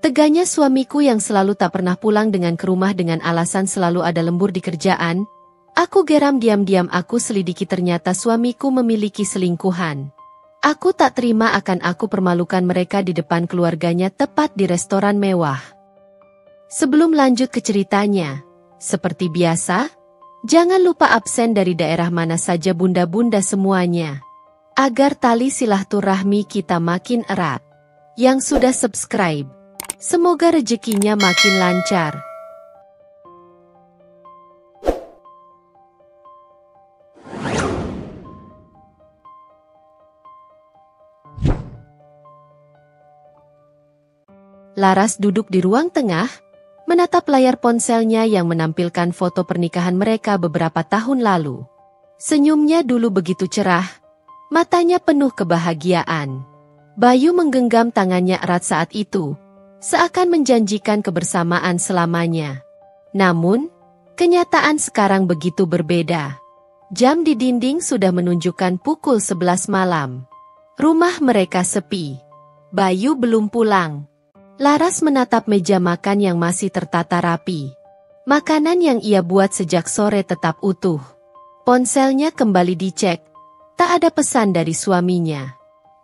Teganya suamiku yang selalu tak pernah pulang ke rumah dengan alasan selalu ada lembur di kerjaan. Aku geram diam-diam aku selidiki ternyata suamiku memiliki selingkuhan. Aku tak terima akan aku permalukan mereka di depan keluarganya tepat di restoran mewah. Sebelum lanjut ke ceritanya, seperti biasa, jangan lupa absen dari daerah mana saja bunda-bunda semuanya. Agar tali silaturahmi kita makin erat. Yang sudah subscribe, semoga rezekinya makin lancar. Laras duduk di ruang tengah, menatap layar ponselnya yang menampilkan foto pernikahan mereka beberapa tahun lalu. Senyumnya dulu begitu cerah, matanya penuh kebahagiaan. Bayu menggenggam tangannya erat saat itu, seakan menjanjikan kebersamaan selamanya. Namun, kenyataan sekarang begitu berbeda. Jam di dinding sudah menunjukkan pukul 11 malam. Rumah mereka sepi. Bayu belum pulang. Laras menatap meja makan yang masih tertata rapi. Makanan yang ia buat sejak sore tetap utuh. Ponselnya kembali dicek. Tak ada pesan dari suaminya.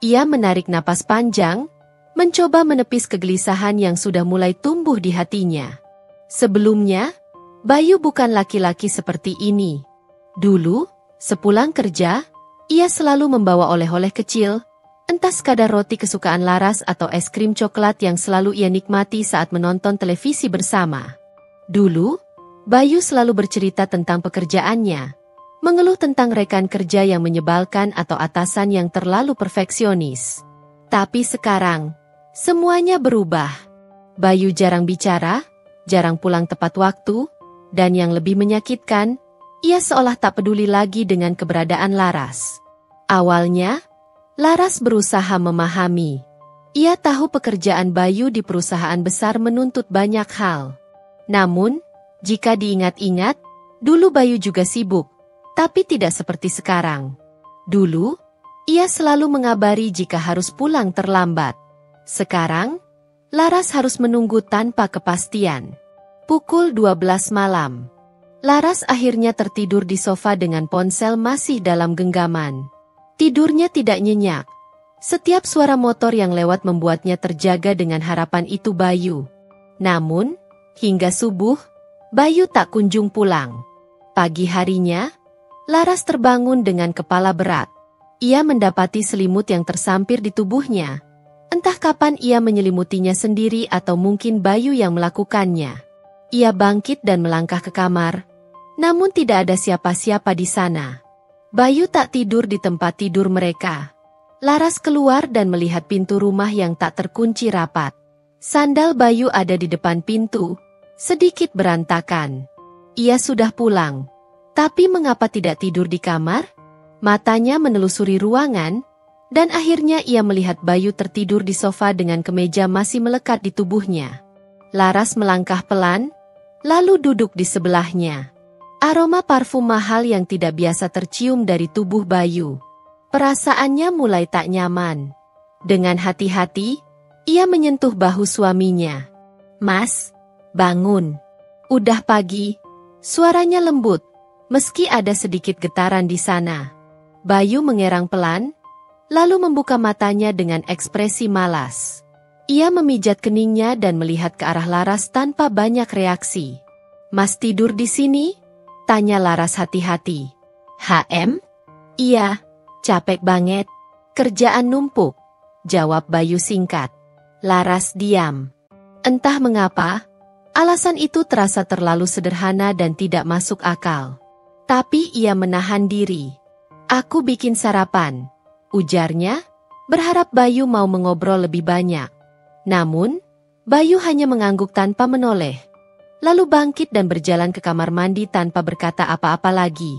Ia menarik napas panjang, mencoba menepis kegelisahan yang sudah mulai tumbuh di hatinya. Sebelumnya, Bayu bukan laki-laki seperti ini. Dulu, sepulang kerja, ia selalu membawa oleh-oleh kecil, entah sekadar roti kesukaan Laras atau es krim coklat yang selalu ia nikmati saat menonton televisi bersama. Dulu, Bayu selalu bercerita tentang pekerjaannya, mengeluh tentang rekan kerja yang menyebalkan atau atasan yang terlalu perfeksionis. Tapi sekarang, semuanya berubah. Bayu jarang bicara, jarang pulang tepat waktu, dan yang lebih menyakitkan, ia seolah tak peduli lagi dengan keberadaan Laras. Awalnya, Laras berusaha memahami. Ia tahu pekerjaan Bayu di perusahaan besar menuntut banyak hal. Namun, jika diingat-ingat, dulu Bayu juga sibuk, tapi tidak seperti sekarang. Dulu, ia selalu mengabari jika harus pulang terlambat. Sekarang, Laras harus menunggu tanpa kepastian. Pukul 12 malam. Laras akhirnya tertidur di sofa dengan ponsel masih dalam genggaman. Tidurnya tidak nyenyak. Setiap suara motor yang lewat membuatnya terjaga dengan harapan itu Bayu. Namun, hingga subuh, Bayu tak kunjung pulang. Pagi harinya, Laras terbangun dengan kepala berat. Ia mendapati selimut yang tersampir di tubuhnya. Entah kapan ia menyelimutinya sendiri atau mungkin Bayu yang melakukannya. Ia bangkit dan melangkah ke kamar, namun tidak ada siapa-siapa di sana. Bayu tak tidur di tempat tidur mereka. Laras keluar dan melihat pintu rumah yang tak terkunci rapat. Sandal Bayu ada di depan pintu, sedikit berantakan. Ia sudah pulang. Tapi mengapa tidak tidur di kamar? Matanya menelusuri ruangan, dan akhirnya ia melihat Bayu tertidur di sofa dengan kemeja masih melekat di tubuhnya. Laras melangkah pelan, lalu duduk di sebelahnya. Aroma parfum mahal yang tidak biasa tercium dari tubuh Bayu. Perasaannya mulai tak nyaman. Dengan hati-hati, ia menyentuh bahu suaminya. "Mas, bangun. Udah pagi." Suaranya lembut, meski ada sedikit getaran di sana. Bayu mengerang pelan, lalu membuka matanya dengan ekspresi malas. Ia memijat keningnya dan melihat ke arah Laras tanpa banyak reaksi. "Mas tidur di sini?" tanya Laras hati-hati. "HM? Iya, capek banget. Kerjaan numpuk," jawab Bayu singkat. Laras diam. Entah mengapa, alasan itu terasa terlalu sederhana dan tidak masuk akal. Tapi ia menahan diri. "Aku bikin sarapan," ujarnya, berharap Bayu mau mengobrol lebih banyak. Namun, Bayu hanya mengangguk tanpa menoleh. Lalu bangkit dan berjalan ke kamar mandi tanpa berkata apa-apa lagi.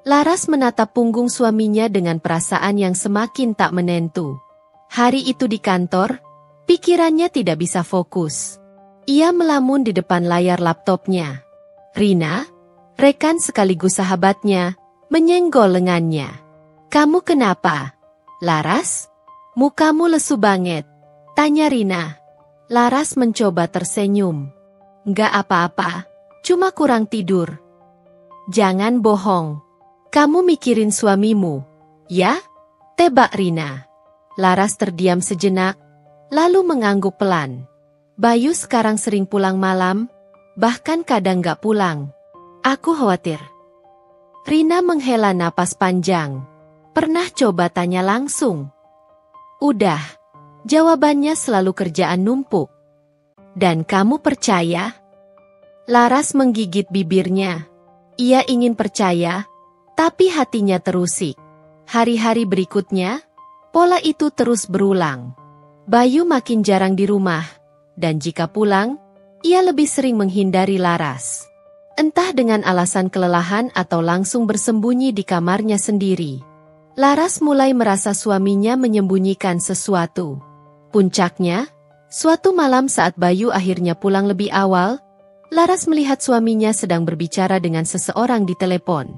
Laras menatap punggung suaminya dengan perasaan yang semakin tak menentu. Hari itu di kantor, pikirannya tidak bisa fokus. Ia melamun di depan layar laptopnya. Rina, rekan sekaligus sahabatnya, menyenggol lengannya. "Kamu kenapa, Laras? Mukamu lesu banget," tanya Rina. Laras mencoba tersenyum. Nggak apa-apa, cuma kurang tidur. Jangan bohong. Kamu mikirin suamimu, ya? Tebak Rina. Laras terdiam sejenak, lalu mengangguk pelan. Bayu sekarang sering pulang malam, bahkan kadang nggak pulang. Aku khawatir. Rina menghela napas panjang. Pernah coba tanya langsung? Udah. Jawabannya selalu kerjaan numpuk. Dan kamu percaya? Laras menggigit bibirnya. Ia ingin percaya, tapi hatinya terusik. Hari-hari berikutnya, pola itu terus berulang. Bayu makin jarang di rumah, dan jika pulang, ia lebih sering menghindari Laras. Entah dengan alasan kelelahan atau langsung bersembunyi di kamarnya sendiri. Laras mulai merasa suaminya menyembunyikan sesuatu. Puncaknya, suatu malam saat Bayu akhirnya pulang lebih awal, Laras melihat suaminya sedang berbicara dengan seseorang di telepon.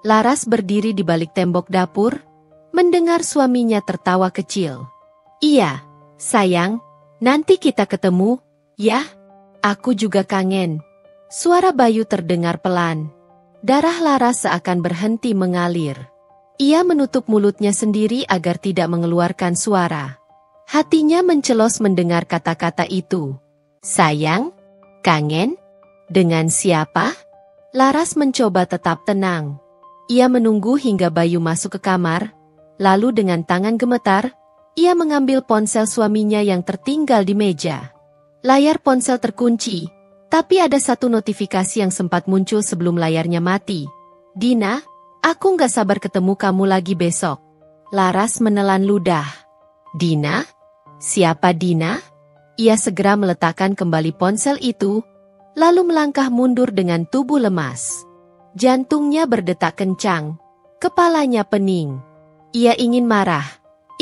Laras berdiri di balik tembok dapur, mendengar suaminya tertawa kecil. Iya, sayang, nanti kita ketemu, ya? Aku juga kangen. Suara Bayu terdengar pelan. Darah Laras seakan berhenti mengalir. Ia menutup mulutnya sendiri agar tidak mengeluarkan suara. Hatinya mencelos mendengar kata-kata itu. Sayang? Kangen? Dengan siapa? Laras mencoba tetap tenang. Ia menunggu hingga Bayu masuk ke kamar, lalu dengan tangan gemetar, ia mengambil ponsel suaminya yang tertinggal di meja. Layar ponsel terkunci, tapi ada satu notifikasi yang sempat muncul sebelum layarnya mati. Dina, aku nggak sabar ketemu kamu lagi besok. Laras menelan ludah. Dina? Siapa Dina? Ia segera meletakkan kembali ponsel itu, lalu melangkah mundur dengan tubuh lemas. Jantungnya berdetak kencang, kepalanya pening. Ia ingin marah,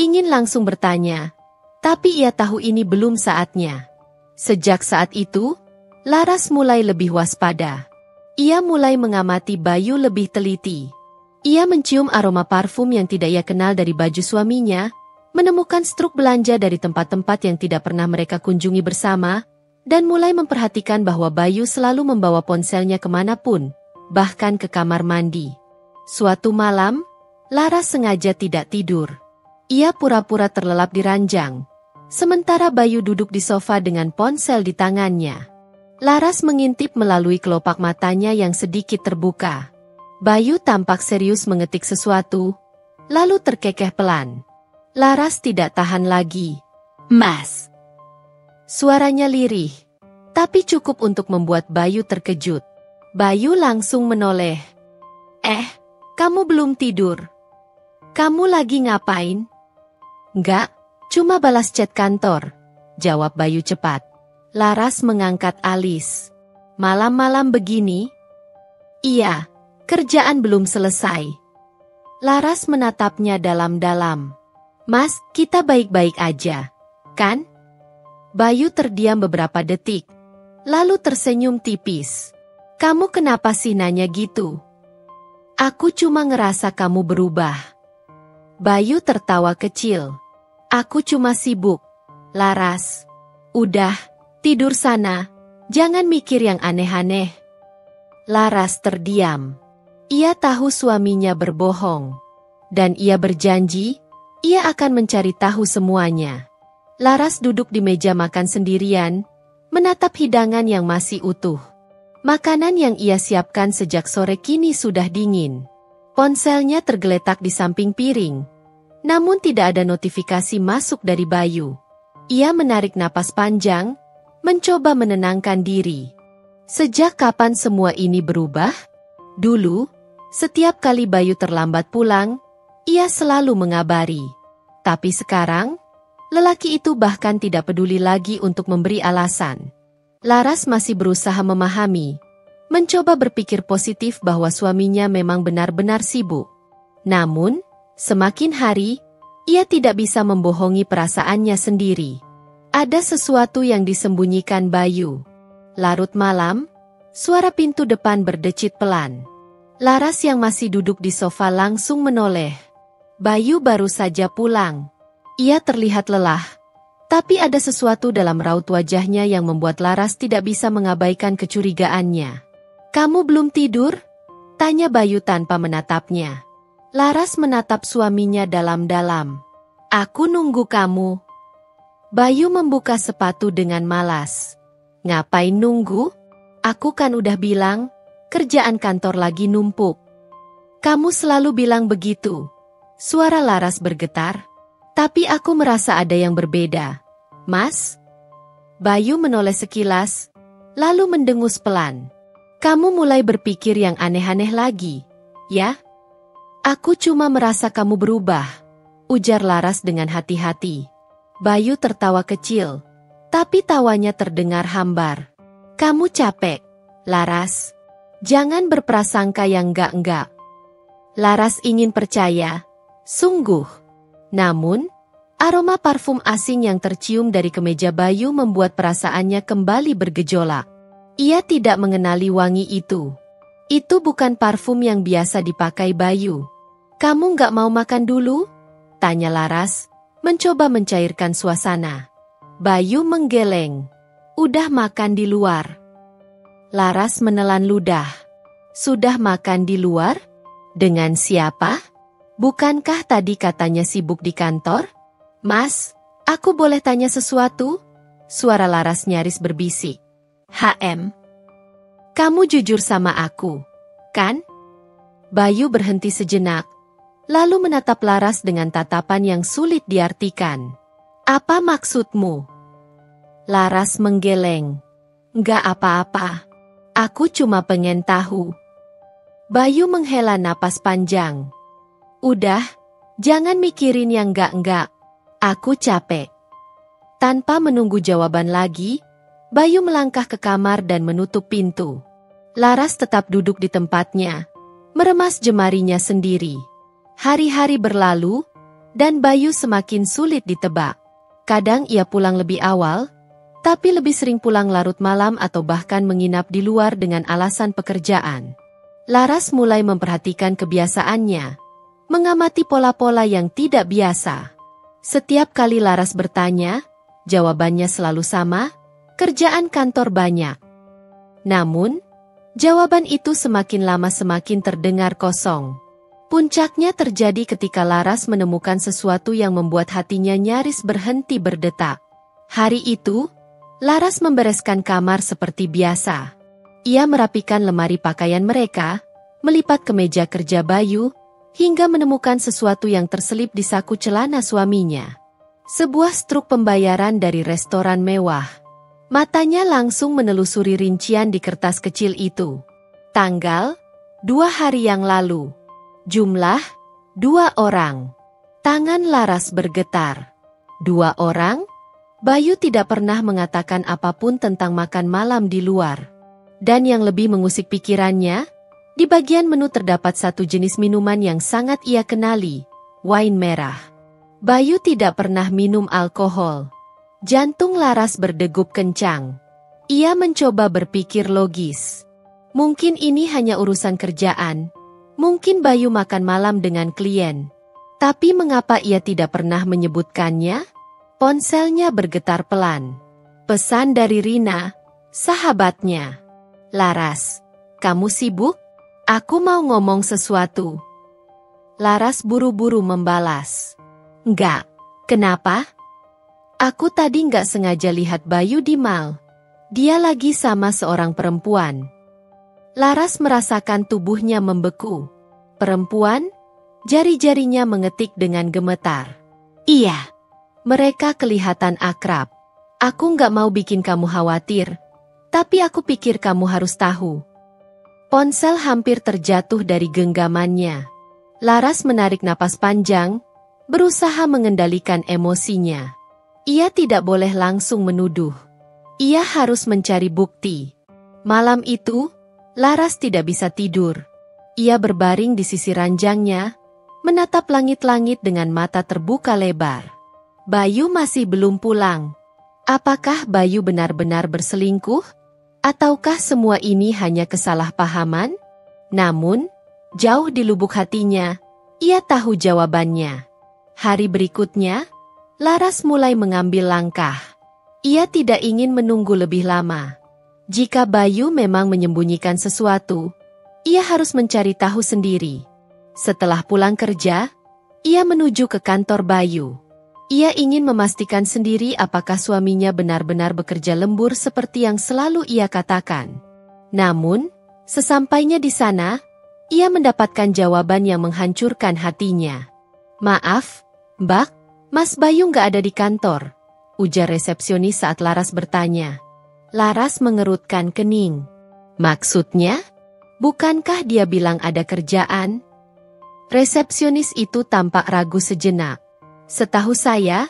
ingin langsung bertanya, tapi ia tahu ini belum saatnya. Sejak saat itu, Laras mulai lebih waspada. Ia mulai mengamati Bayu lebih teliti. Ia mencium aroma parfum yang tidak ia kenal dari baju suaminya, menemukan struk belanja dari tempat-tempat yang tidak pernah mereka kunjungi bersama, dan mulai memperhatikan bahwa Bayu selalu membawa ponselnya kemanapun, bahkan ke kamar mandi. Suatu malam, Laras sengaja tidak tidur. Ia pura-pura terlelap di ranjang, sementara Bayu duduk di sofa dengan ponsel di tangannya. Laras mengintip melalui kelopak matanya yang sedikit terbuka. Bayu tampak serius mengetik sesuatu, lalu terkekeh pelan. Laras tidak tahan lagi. Mas. Suaranya lirih, tapi cukup untuk membuat Bayu terkejut. Bayu langsung menoleh. Kamu belum tidur? Kamu lagi ngapain? Enggak, cuma balas chat kantor, jawab Bayu cepat. Laras mengangkat alis. Malam-malam begini? Iya, kerjaan belum selesai. Laras menatapnya dalam-dalam. Mas, kita baik-baik aja, kan? Bayu terdiam beberapa detik, lalu tersenyum tipis. Kamu kenapa sih nanya gitu? Aku cuma ngerasa kamu berubah. Bayu tertawa kecil. Aku cuma sibuk. Laras, udah, tidur sana, jangan mikir yang aneh-aneh. Laras terdiam. Ia tahu suaminya berbohong, dan ia berjanji, ia akan mencari tahu semuanya. Laras duduk di meja makan sendirian, menatap hidangan yang masih utuh. Makanan yang ia siapkan sejak sore kini sudah dingin. Ponselnya tergeletak di samping piring. Namun tidak ada notifikasi masuk dari Bayu. Ia menarik napas panjang, mencoba menenangkan diri. Sejak kapan semua ini berubah? Dulu, setiap kali Bayu terlambat pulang, ia selalu mengabari. Tapi sekarang, lelaki itu bahkan tidak peduli lagi untuk memberi alasan. Laras masih berusaha memahami, mencoba berpikir positif bahwa suaminya memang benar-benar sibuk. Namun, semakin hari, ia tidak bisa membohongi perasaannya sendiri. Ada sesuatu yang disembunyikan Bayu. Larut malam, suara pintu depan berdecit pelan. Laras yang masih duduk di sofa langsung menoleh. Bayu baru saja pulang. Ia terlihat lelah, Tapi ada sesuatu dalam raut wajahnya yang membuat Laras tidak bisa mengabaikan kecurigaannya. "Kamu belum tidur?" tanya Bayu tanpa menatapnya. Laras menatap suaminya dalam-dalam. "Aku nunggu kamu." Bayu membuka sepatu dengan malas. "Ngapain nunggu? Aku kan udah bilang, kerjaan kantor lagi numpuk." "Kamu selalu bilang begitu." Suara Laras bergetar. "Tapi aku merasa ada yang berbeda, Mas." Bayu menoleh sekilas, lalu mendengus pelan. "Kamu mulai berpikir yang aneh-aneh lagi, ya?" "Aku cuma merasa kamu berubah," ujar Laras dengan hati-hati. Bayu tertawa kecil, tapi tawanya terdengar hambar. "Kamu capek, Laras. Jangan berprasangka yang enggak-enggak." Laras ingin percaya, sungguh. Namun, aroma parfum asing yang tercium dari kemeja Bayu membuat perasaannya kembali bergejolak. Ia tidak mengenali wangi itu. Itu bukan parfum yang biasa dipakai Bayu. "Kamu nggak mau makan dulu?" tanya Laras, mencoba mencairkan suasana. Bayu menggeleng. "Udah makan di luar." Laras menelan ludah. "Sudah makan di luar? Dengan siapa? Bukankah tadi katanya sibuk di kantor?" "Mas, aku boleh tanya sesuatu?" Suara Laras nyaris berbisik. Kamu jujur sama aku, kan?" Bayu berhenti sejenak, lalu menatap Laras dengan tatapan yang sulit diartikan. "Apa maksudmu?" Laras menggeleng. "Nggak apa-apa. Aku cuma pengen tahu." Bayu menghela napas panjang. "Udah, jangan mikirin yang enggak-enggak. Aku capek." Tanpa menunggu jawaban lagi, Bayu melangkah ke kamar dan menutup pintu. Laras tetap duduk di tempatnya, meremas jemarinya sendiri. Hari-hari berlalu, dan Bayu semakin sulit ditebak. Kadang ia pulang lebih awal, tapi lebih sering pulang larut malam atau bahkan menginap di luar dengan alasan pekerjaan. Laras mulai memperhatikan kebiasaannya, mengamati pola-pola yang tidak biasa. Setiap kali Laras bertanya, jawabannya selalu sama, kerjaan kantor banyak. Namun, jawaban itu semakin lama semakin terdengar kosong. Puncaknya terjadi ketika Laras menemukan sesuatu yang membuat hatinya nyaris berhenti berdetak. Hari itu, Laras membereskan kamar seperti biasa. Ia merapikan lemari pakaian mereka, melipat kemeja kerja Bayu, hingga menemukan sesuatu yang terselip di saku celana suaminya. Sebuah struk pembayaran dari restoran mewah. Matanya langsung menelusuri rincian di kertas kecil itu. Tanggal, 2 hari yang lalu. Jumlah, 2 orang. Tangan Laras bergetar. 2 orang? Bayu tidak pernah mengatakan apapun tentang makan malam di luar. Dan yang lebih mengusik pikirannya, di bagian menu terdapat satu jenis minuman yang sangat ia kenali, wine merah. Bayu tidak pernah minum alkohol. Jantung Laras berdegup kencang. Ia mencoba berpikir logis. Mungkin ini hanya urusan kerjaan. Mungkin Bayu makan malam dengan klien. Tapi mengapa ia tidak pernah menyebutkannya? Ponselnya bergetar pelan. Pesan dari Rina, sahabatnya. "Laras, kamu sibuk? Aku mau ngomong sesuatu." Laras buru-buru membalas. "Enggak, kenapa?" "Aku tadi nggak sengaja lihat Bayu di mal. Dia lagi sama seorang perempuan." Laras merasakan tubuhnya membeku. "Perempuan?" Jari-jarinya mengetik dengan gemetar. "Iya, mereka kelihatan akrab. Aku nggak mau bikin kamu khawatir, tapi aku pikir kamu harus tahu." Ponsel hampir terjatuh dari genggamannya. Laras menarik napas panjang, berusaha mengendalikan emosinya. Ia tidak boleh langsung menuduh. Ia harus mencari bukti. Malam itu, Laras tidak bisa tidur. Ia berbaring di sisi ranjangnya, menatap langit-langit dengan mata terbuka lebar. Bayu masih belum pulang. Apakah Bayu benar-benar berselingkuh? Ataukah semua ini hanya kesalahpahaman? Namun, jauh di lubuk hatinya, ia tahu jawabannya. Hari berikutnya, Laras mulai mengambil langkah. Ia tidak ingin menunggu lebih lama. Jika Bayu memang menyembunyikan sesuatu, ia harus mencari tahu sendiri. Setelah pulang kerja, ia menuju ke kantor Bayu. Ia ingin memastikan sendiri apakah suaminya benar-benar bekerja lembur seperti yang selalu ia katakan. Namun, sesampainya di sana, ia mendapatkan jawaban yang menghancurkan hatinya. "Maaf, Mbak, Mas Bayu nggak ada di kantor," ujar resepsionis saat Laras bertanya. Laras mengerutkan kening. "Maksudnya? Bukankah dia bilang ada kerjaan?" Resepsionis itu tampak ragu sejenak. "Setahu saya,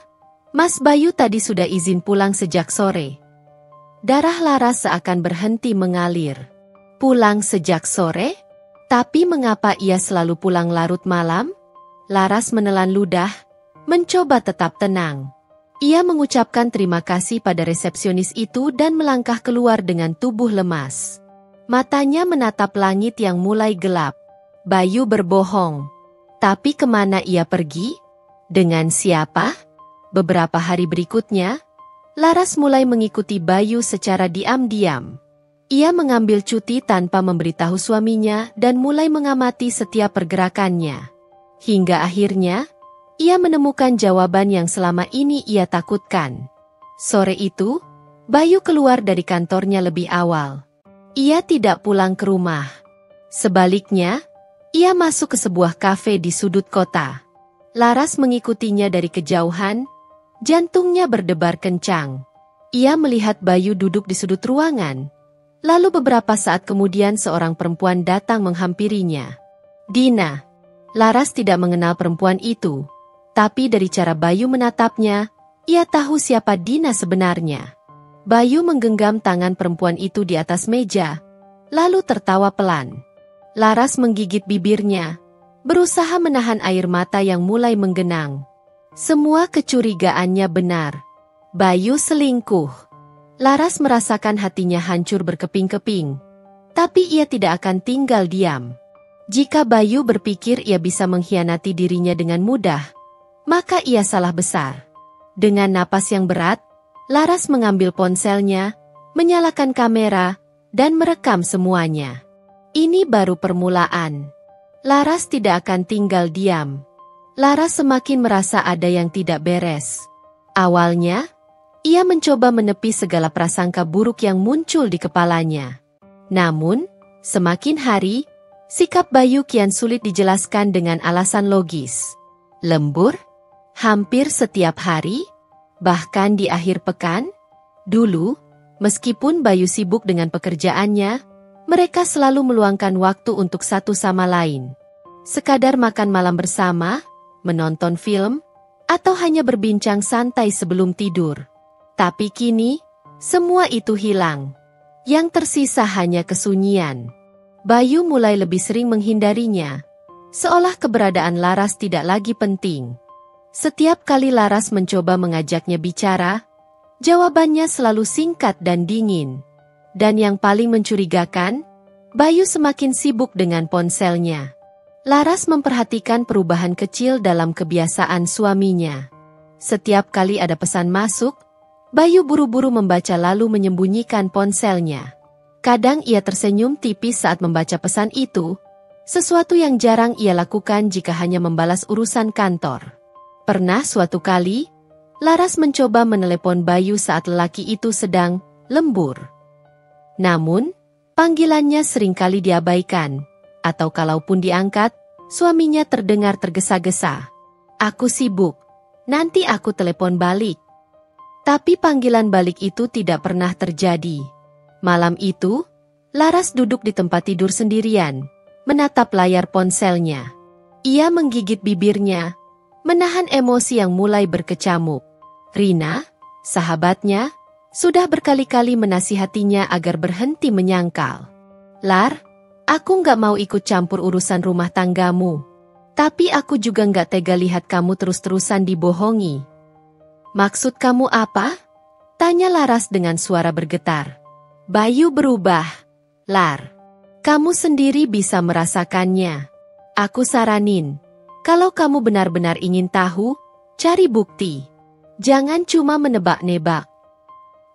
Mas Bayu tadi sudah izin pulang sejak sore." Darah Laras seakan berhenti mengalir. Pulang sejak sore? Tapi mengapa ia selalu pulang larut malam? Laras menelan ludah, mencoba tetap tenang. Ia mengucapkan terima kasih pada resepsionis itu dan melangkah keluar dengan tubuh lemas. Matanya menatap langit yang mulai gelap. Bayu berbohong. Tapi kemana ia pergi? Dengan siapa? Beberapa hari berikutnya, Laras mulai mengikuti Bayu secara diam-diam. Ia mengambil cuti tanpa memberitahu suaminya dan mulai mengamati setiap pergerakannya. Hingga akhirnya, ia menemukan jawaban yang selama ini ia takutkan. Sore itu, Bayu keluar dari kantornya lebih awal. Ia tidak pulang ke rumah. Sebaliknya, ia masuk ke sebuah kafe di sudut kota. Laras mengikutinya dari kejauhan, jantungnya berdebar kencang. Ia melihat Bayu duduk di sudut ruangan. Lalu beberapa saat kemudian seorang perempuan datang menghampirinya. "Dina." Laras tidak mengenal perempuan itu. Tapi dari cara Bayu menatapnya, ia tahu siapa Dina sebenarnya. Bayu menggenggam tangan perempuan itu di atas meja, lalu tertawa pelan. Laras menggigit bibirnya, berusaha menahan air mata yang mulai menggenang. Semua kecurigaannya benar. Bayu selingkuh. Laras merasakan hatinya hancur berkeping-keping. Tapi ia tidak akan tinggal diam. Jika Bayu berpikir ia bisa mengkhianati dirinya dengan mudah, maka ia salah besar. Dengan napas yang berat, Laras mengambil ponselnya, menyalakan kamera, dan merekam semuanya. Ini baru permulaan. Laras tidak akan tinggal diam. Laras semakin merasa ada yang tidak beres. Awalnya, ia mencoba menepis segala prasangka buruk yang muncul di kepalanya. Namun, semakin hari, sikap Bayu kian sulit dijelaskan dengan alasan logis. Lembur? Hampir setiap hari? Bahkan di akhir pekan? Dulu, meskipun Bayu sibuk dengan pekerjaannya, mereka selalu meluangkan waktu untuk satu sama lain. Sekadar makan malam bersama, menonton film, atau hanya berbincang santai sebelum tidur. Tapi kini, semua itu hilang. Yang tersisa hanya kesunyian. Bayu mulai lebih sering menghindarinya, seolah keberadaan Laras tidak lagi penting. Setiap kali Laras mencoba mengajaknya bicara, jawabannya selalu singkat dan dingin. Dan yang paling mencurigakan, Bayu semakin sibuk dengan ponselnya. Laras memperhatikan perubahan kecil dalam kebiasaan suaminya. Setiap kali ada pesan masuk, Bayu buru-buru membaca lalu menyembunyikan ponselnya. Kadang ia tersenyum tipis saat membaca pesan itu, sesuatu yang jarang ia lakukan jika hanya membalas urusan kantor. Pernah suatu kali, Laras mencoba menelepon Bayu saat lelaki itu sedang lembur. Namun, panggilannya seringkali diabaikan, atau kalaupun diangkat, suaminya terdengar tergesa-gesa. "Aku sibuk, nanti aku telepon balik." Tapi panggilan balik itu tidak pernah terjadi. Malam itu, Laras duduk di tempat tidur sendirian, menatap layar ponselnya. Ia menggigit bibirnya, menahan emosi yang mulai berkecamuk. Rina, sahabatnya, sudah berkali-kali menasihatinya agar berhenti menyangkal. "Lar, aku nggak mau ikut campur urusan rumah tanggamu. Tapi aku juga nggak tega lihat kamu terus-terusan dibohongi." "Maksud kamu apa?" tanya Laras dengan suara bergetar. Bayu berubah. "Lar, kamu sendiri bisa merasakannya. Aku saranin, kalau kamu benar-benar ingin tahu, cari bukti. Jangan cuma menebak-nebak.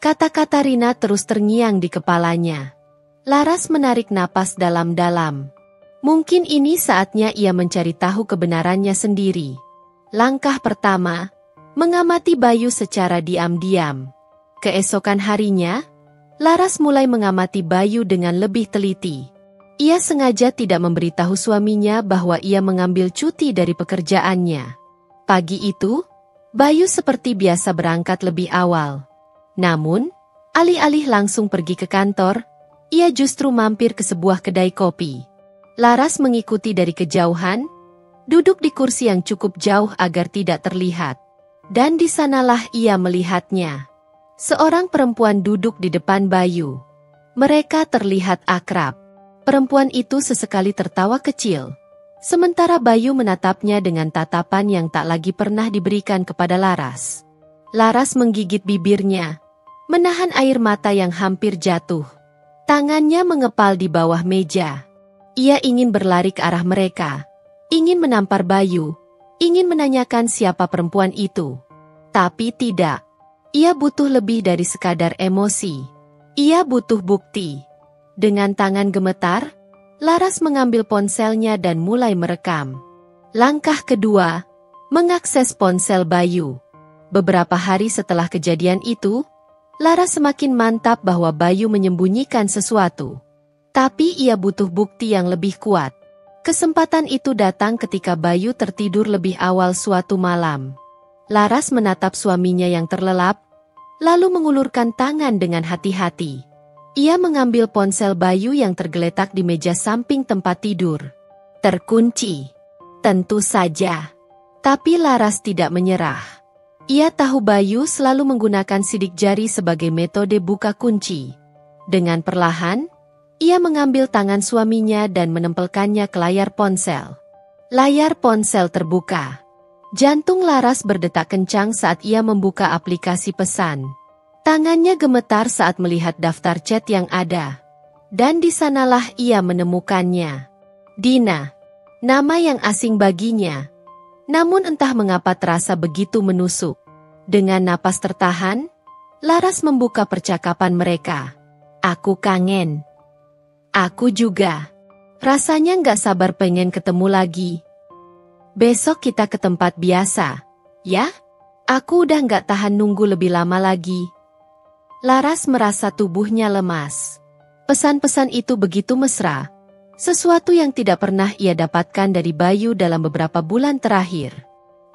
Kata-kata Rina terus terngiang di kepalanya. Laras menarik napas dalam-dalam. Mungkin ini saatnya ia mencari tahu kebenarannya sendiri. Langkah pertama, mengamati Bayu secara diam-diam. Keesokan harinya, Laras mulai mengamati Bayu dengan lebih teliti. Ia sengaja tidak memberitahu suaminya bahwa ia mengambil cuti dari pekerjaannya. Pagi itu, Bayu seperti biasa berangkat lebih awal. Namun, alih-alih langsung pergi ke kantor, ia justru mampir ke sebuah kedai kopi. Laras mengikuti dari kejauhan, duduk di kursi yang cukup jauh agar tidak terlihat. Dan di sanalah ia melihatnya. Seorang perempuan duduk di depan Bayu. Mereka terlihat akrab. Perempuan itu sesekali tertawa kecil. Sementara Bayu menatapnya dengan tatapan yang tak lagi pernah diberikan kepada Laras. Laras menggigit bibirnya, menahan air mata yang hampir jatuh. Tangannya mengepal di bawah meja. Ia ingin berlari ke arah mereka, ingin menampar Bayu, ingin menanyakan siapa perempuan itu. Tapi tidak. Ia butuh lebih dari sekadar emosi. Ia butuh bukti. Dengan tangan gemetar, Laras mengambil ponselnya dan mulai merekam. Langkah kedua, mengakses ponsel Bayu. Beberapa hari setelah kejadian itu, Laras semakin mantap bahwa Bayu menyembunyikan sesuatu. Tapi ia butuh bukti yang lebih kuat. Kesempatan itu datang ketika Bayu tertidur lebih awal suatu malam. Laras menatap suaminya yang terlelap, lalu mengulurkan tangan dengan hati-hati. Ia mengambil ponsel Bayu yang tergeletak di meja samping tempat tidur. Terkunci. Tentu saja. Tapi Laras tidak menyerah. Ia tahu Bayu selalu menggunakan sidik jari sebagai metode buka kunci. Dengan perlahan, ia mengambil tangan suaminya dan menempelkannya ke layar ponsel. Layar ponsel terbuka. Jantung Laras berdetak kencang saat ia membuka aplikasi pesan. Tangannya gemetar saat melihat daftar chat yang ada. Dan di sanalah ia menemukannya. Dina. Nama yang asing baginya. Namun entah mengapa terasa begitu menusuk. Dengan napas tertahan, Laras membuka percakapan mereka. Aku kangen. Aku juga. Rasanya nggak sabar pengen ketemu lagi. Besok kita ke tempat biasa, ya? Aku udah nggak tahan nunggu lebih lama lagi. Laras merasa tubuhnya lemas. Pesan-pesan itu begitu mesra. Sesuatu yang tidak pernah ia dapatkan dari Bayu dalam beberapa bulan terakhir.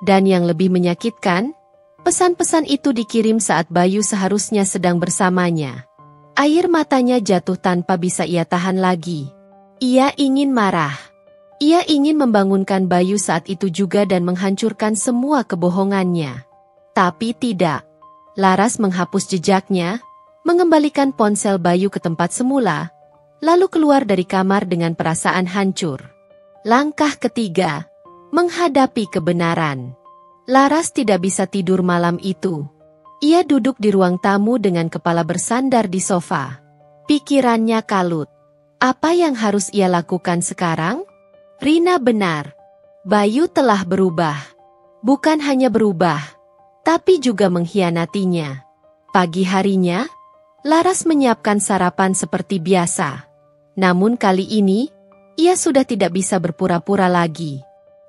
Dan yang lebih menyakitkan, pesan-pesan itu dikirim saat Bayu seharusnya sedang bersamanya. Air matanya jatuh tanpa bisa ia tahan lagi. Ia ingin marah. Ia ingin membangunkan Bayu saat itu juga dan menghancurkan semua kebohongannya. Tapi tidak. Laras menghapus jejaknya, mengembalikan ponsel Bayu ke tempat semula, lalu keluar dari kamar dengan perasaan hancur. Langkah ketiga, menghadapi kebenaran. Laras tidak bisa tidur malam itu. Ia duduk di ruang tamu dengan kepala bersandar di sofa. Pikirannya kalut. Apa yang harus ia lakukan sekarang? Rina benar. Bayu telah berubah. Bukan hanya berubah, tapi juga mengkhianatinya. Pagi harinya, Laras menyiapkan sarapan seperti biasa. Namun kali ini, ia sudah tidak bisa berpura-pura lagi.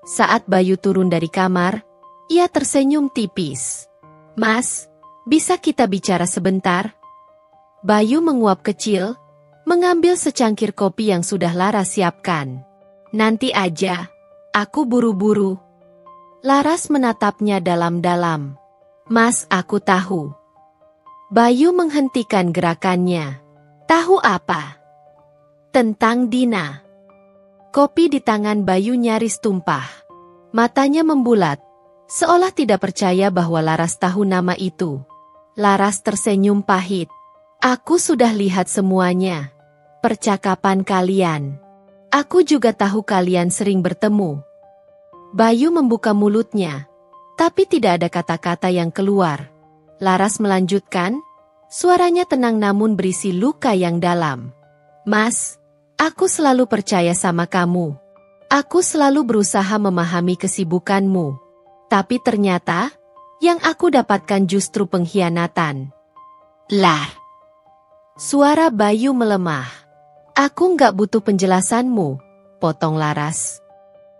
Saat Bayu turun dari kamar, ia tersenyum tipis. Mas, bisa kita bicara sebentar? Bayu menguap kecil, mengambil secangkir kopi yang sudah Laras siapkan. Nanti aja, aku buru-buru. Laras menatapnya dalam-dalam. Mas, aku tahu. Bayu menghentikan gerakannya. Tahu apa? Tentang Dina. Kopi di tangan Bayu nyaris tumpah. Matanya membulat, seolah tidak percaya bahwa Laras tahu nama itu. Laras tersenyum pahit. Aku sudah lihat semuanya. Percakapan kalian. Aku juga tahu kalian sering bertemu. Bayu membuka mulutnya, tapi tidak ada kata-kata yang keluar. Laras melanjutkan, suaranya tenang namun berisi luka yang dalam. Mas, aku selalu percaya sama kamu. Aku selalu berusaha memahami kesibukanmu. Tapi ternyata, Yang aku dapatkan justru pengkhianatan. Lar. Suara Bayu melemah. Aku nggak butuh penjelasanmu, potong Laras.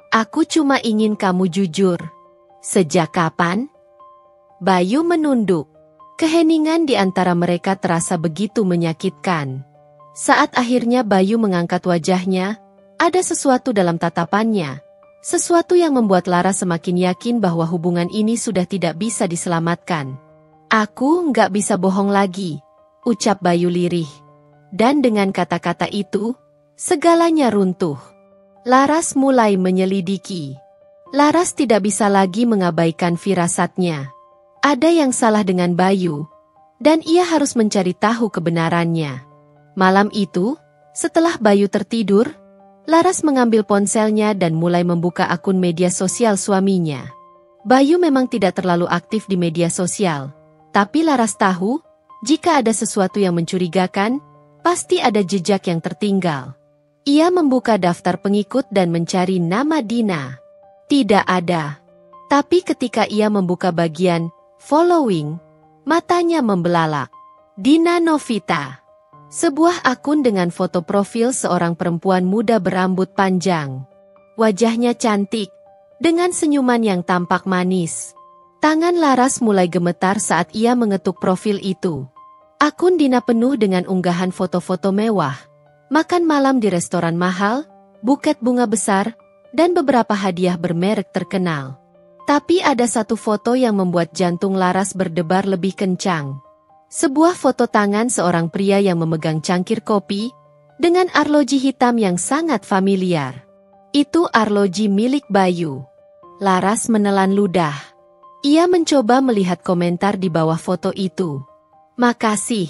Aku cuma ingin kamu jujur. Sejak kapan? Bayu menunduk. Keheningan di antara mereka terasa begitu menyakitkan. Saat akhirnya Bayu mengangkat wajahnya, ada sesuatu dalam tatapannya. Sesuatu yang membuat Laras semakin yakin bahwa hubungan ini sudah tidak bisa diselamatkan. Aku nggak bisa bohong lagi, ucap Bayu lirih. Dan dengan kata-kata itu, segalanya runtuh. Laras mulai menyelidiki. Laras tidak bisa lagi mengabaikan firasatnya. Ada yang salah dengan Bayu, dan ia harus mencari tahu kebenarannya. Malam itu, setelah Bayu tertidur, Laras mengambil ponselnya dan mulai membuka akun media sosial suaminya. Bayu memang tidak terlalu aktif di media sosial, tapi Laras tahu, jika ada sesuatu yang mencurigakan, pasti ada jejak yang tertinggal. Ia membuka daftar pengikut dan mencari nama Dina. Tidak ada. Tapi ketika ia membuka bagian following, matanya membelalak. Dina Novita. Sebuah akun dengan foto profil seorang perempuan muda berambut panjang. Wajahnya cantik, dengan senyuman yang tampak manis. Tangan Laras mulai gemetar saat ia mengetuk profil itu. Akun Dina penuh dengan unggahan foto-foto mewah, makan malam di restoran mahal, buket bunga besar, dan beberapa hadiah bermerek terkenal. Tapi ada satu foto yang membuat jantung Laras berdebar lebih kencang. Sebuah foto tangan seorang pria yang memegang cangkir kopi, dengan arloji hitam yang sangat familiar. Itu arloji milik Bayu. Laras menelan ludah. Ia mencoba melihat komentar di bawah foto itu. Makasih,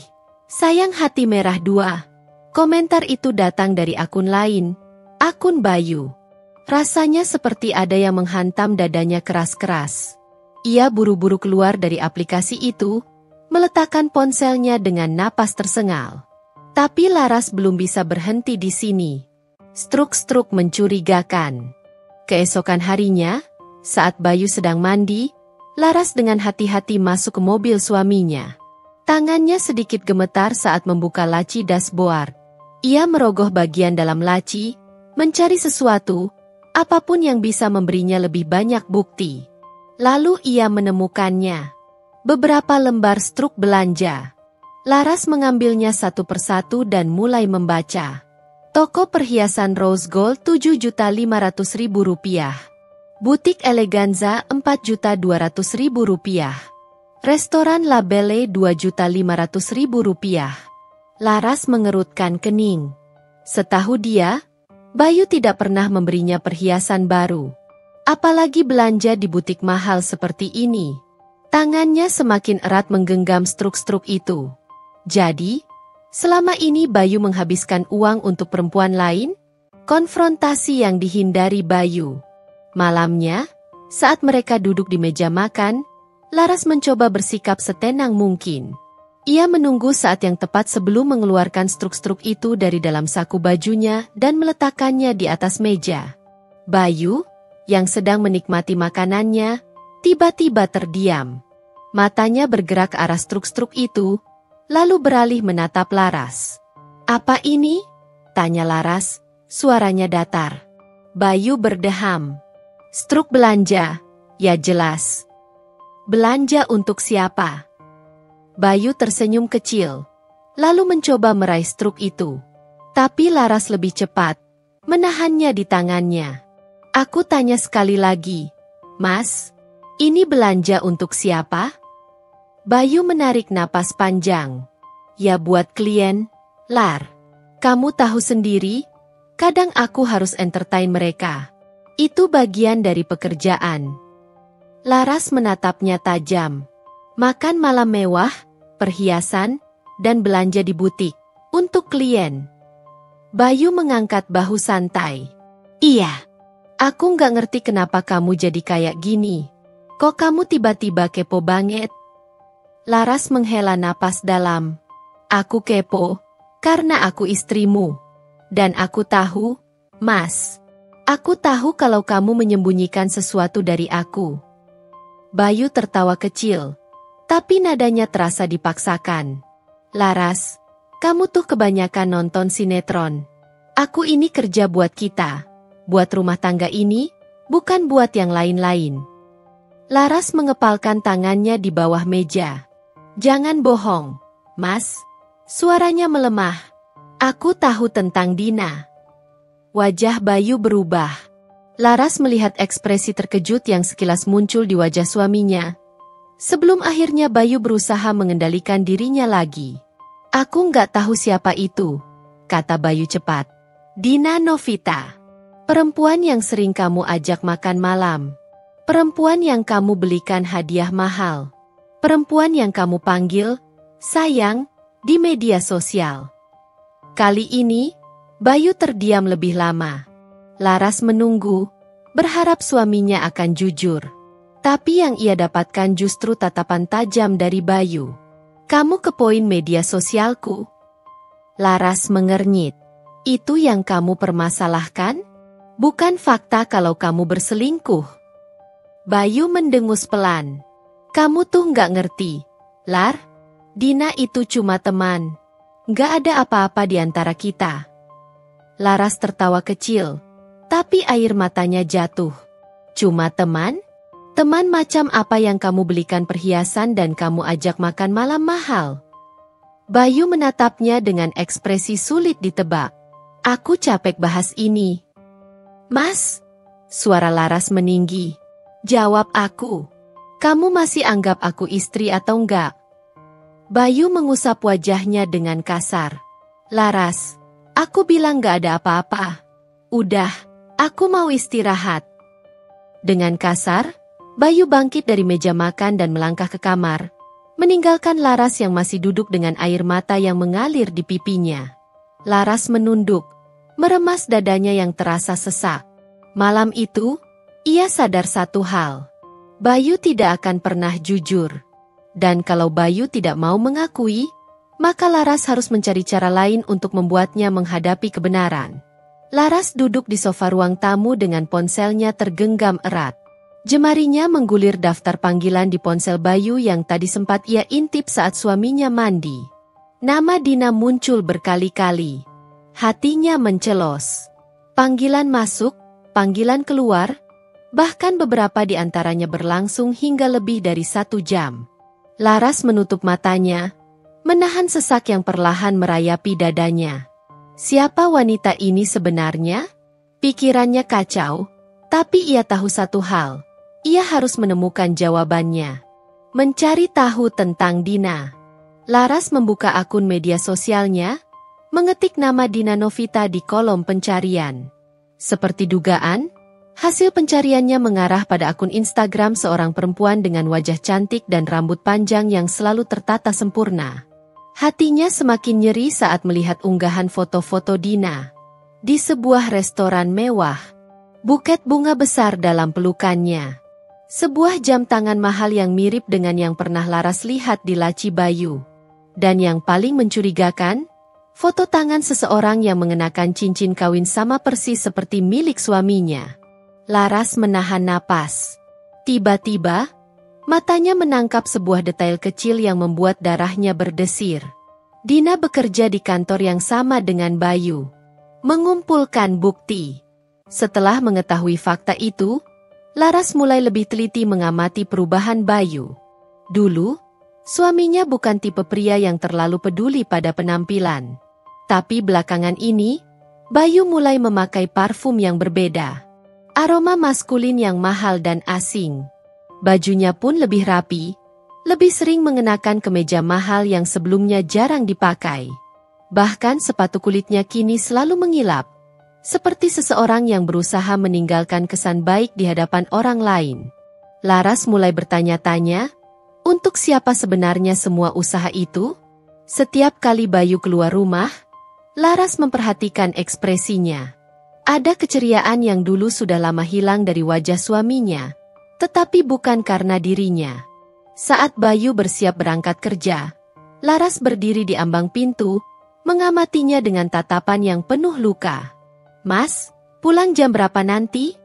sayang hati merah 2. Komentar itu datang dari akun lain, akun Bayu. Rasanya seperti ada yang menghantam dadanya keras-keras. Ia buru-buru keluar dari aplikasi itu, meletakkan ponselnya dengan napas tersengal. Tapi Laras belum bisa berhenti di sini. Struk-struk mencurigakan. Keesokan harinya, saat Bayu sedang mandi, Laras dengan hati-hati masuk ke mobil suaminya. Tangannya sedikit gemetar saat membuka laci dashboard. Ia merogoh bagian dalam laci, mencari sesuatu, apapun yang bisa memberinya lebih banyak bukti. Lalu ia menemukannya. Beberapa lembar struk belanja. Laras mengambilnya satu persatu dan mulai membaca. Toko perhiasan Rose Gold Rp7.500.000. Butik Eleganza Rp4.200.000. Restoran La Belle Rp2.500.000. Laras mengerutkan kening. Setahu dia, Bayu tidak pernah memberinya perhiasan baru. Apalagi belanja di butik mahal seperti ini. Tangannya semakin erat menggenggam struk-struk itu. Jadi, selama ini Bayu menghabiskan uang untuk perempuan lain? Konfrontasi yang dihindari Bayu. Malamnya, saat mereka duduk di meja makan, Laras mencoba bersikap setenang mungkin. Ia menunggu saat yang tepat sebelum mengeluarkan struk-struk itu dari dalam saku bajunya dan meletakkannya di atas meja. Bayu, yang sedang menikmati makanannya, tiba-tiba terdiam. Matanya bergerak ke arah struk-struk itu, lalu beralih menatap Laras. "Apa ini?" tanya Laras, suaranya datar. Bayu berdeham. "Struk belanja, ya jelas." "Belanja untuk siapa?" Bayu tersenyum kecil, lalu mencoba meraih struk itu. Tapi Laras lebih cepat, menahannya di tangannya. "Aku tanya sekali lagi, Mas, ini belanja untuk siapa?" Bayu menarik napas panjang. "Ya buat klien, Lar. Kamu tahu sendiri, kadang aku harus entertain mereka. Itu bagian dari pekerjaan." Laras menatapnya tajam. "Makan malam mewah, perhiasan, dan belanja di butik. Untuk klien." Bayu mengangkat bahu santai. "Iya. Aku nggak ngerti kenapa kamu jadi kayak gini. Kok kamu tiba-tiba kepo banget?" Laras menghela napas dalam. "Aku kepo, karena aku istrimu. Dan aku tahu, Mas. Aku tahu kalau kamu menyembunyikan sesuatu dari aku." Bayu tertawa kecil, tapi nadanya terasa dipaksakan. Laras, kamu tuh kebanyakan nonton sinetron. Aku ini kerja buat kita, buat rumah tangga ini, bukan buat yang lain-lain. Laras mengepalkan tangannya di bawah meja. Jangan bohong, Mas. Suaranya melemah. Aku tahu tentang Dina. Wajah Bayu berubah. Laras melihat ekspresi terkejut yang sekilas muncul di wajah suaminya. Sebelum akhirnya Bayu berusaha mengendalikan dirinya lagi. Aku nggak tahu siapa itu, kata Bayu cepat. Dina Novita. Perempuan yang sering kamu ajak makan malam. Perempuan yang kamu belikan hadiah mahal. Perempuan yang kamu panggil, sayang, di media sosial. Kali ini, Bayu terdiam lebih lama. Laras menunggu, berharap suaminya akan jujur. Tapi yang ia dapatkan justru tatapan tajam dari Bayu. Kamu kepoin media sosialku. Laras mengernyit. Itu yang kamu permasalahkan? Bukan fakta kalau kamu berselingkuh. Bayu mendengus pelan. Kamu tuh nggak ngerti, Lar. Dina itu cuma teman. Nggak ada apa-apa di antara kita. Laras tertawa kecil, tapi air matanya jatuh. Cuma teman? Teman macam apa yang kamu belikan perhiasan dan kamu ajak makan malam mahal? Bayu menatapnya dengan ekspresi sulit ditebak. Aku capek bahas ini. Mas, suara Laras meninggi. Jawab aku. Kamu masih anggap aku istri atau enggak? Bayu mengusap wajahnya dengan kasar. Laras, aku bilang gak ada apa-apa. Udah, aku mau istirahat. Dengan kasar, Bayu bangkit dari meja makan dan melangkah ke kamar, meninggalkan Laras yang masih duduk dengan air mata yang mengalir di pipinya. Laras menunduk, meremas dadanya yang terasa sesak. Malam itu, ia sadar satu hal. Bayu tidak akan pernah jujur. Dan kalau Bayu tidak mau mengakui, maka Laras harus mencari cara lain untuk membuatnya menghadapi kebenaran. Laras duduk di sofa ruang tamu dengan ponselnya tergenggam erat. Jemarinya menggulir daftar panggilan di ponsel Bayu yang tadi sempat ia intip saat suaminya mandi. Nama Dina muncul berkali-kali. Hatinya mencelos. Panggilan masuk, panggilan keluar, bahkan beberapa di antaranya berlangsung hingga lebih dari 1 jam. Laras menutup matanya, menahan sesak yang perlahan merayapi dadanya. Siapa wanita ini sebenarnya? Pikirannya kacau, tapi ia tahu satu hal. Ia harus menemukan jawabannya. Mencari tahu tentang Dina. Laras membuka akun media sosialnya, mengetik nama Dina Novita di kolom pencarian. Seperti dugaan, hasil pencariannya mengarah pada akun Instagram seorang perempuan dengan wajah cantik dan rambut panjang yang selalu tertata sempurna. Hatinya semakin nyeri saat melihat unggahan foto-foto Dina. Di sebuah restoran mewah, buket bunga besar dalam pelukannya. Sebuah jam tangan mahal yang mirip dengan yang pernah Laras lihat di laci Bayu. Dan yang paling mencurigakan, foto tangan seseorang yang mengenakan cincin kawin sama persis seperti milik suaminya. Laras menahan napas. Tiba-tiba, matanya menangkap sebuah detail kecil yang membuat darahnya berdesir. Dina bekerja di kantor yang sama dengan Bayu. Mengumpulkan bukti. Setelah mengetahui fakta itu, Laras mulai lebih teliti mengamati perubahan Bayu. Dulu, suaminya bukan tipe pria yang terlalu peduli pada penampilan. Tapi belakangan ini, Bayu mulai memakai parfum yang berbeda. Aroma maskulin yang mahal dan asing. Bajunya pun lebih rapi, lebih sering mengenakan kemeja mahal yang sebelumnya jarang dipakai. Bahkan sepatu kulitnya kini selalu mengilap, seperti seseorang yang berusaha meninggalkan kesan baik di hadapan orang lain. Laras mulai bertanya-tanya, untuk siapa sebenarnya semua usaha itu? Setiap kali Bayu keluar rumah, Laras memperhatikan ekspresinya. Ada keceriaan yang dulu sudah lama hilang dari wajah suaminya, tetapi bukan karena dirinya. Saat Bayu bersiap berangkat kerja, Laras berdiri di ambang pintu, mengamatinya dengan tatapan yang penuh luka. Mas, pulang jam berapa nanti?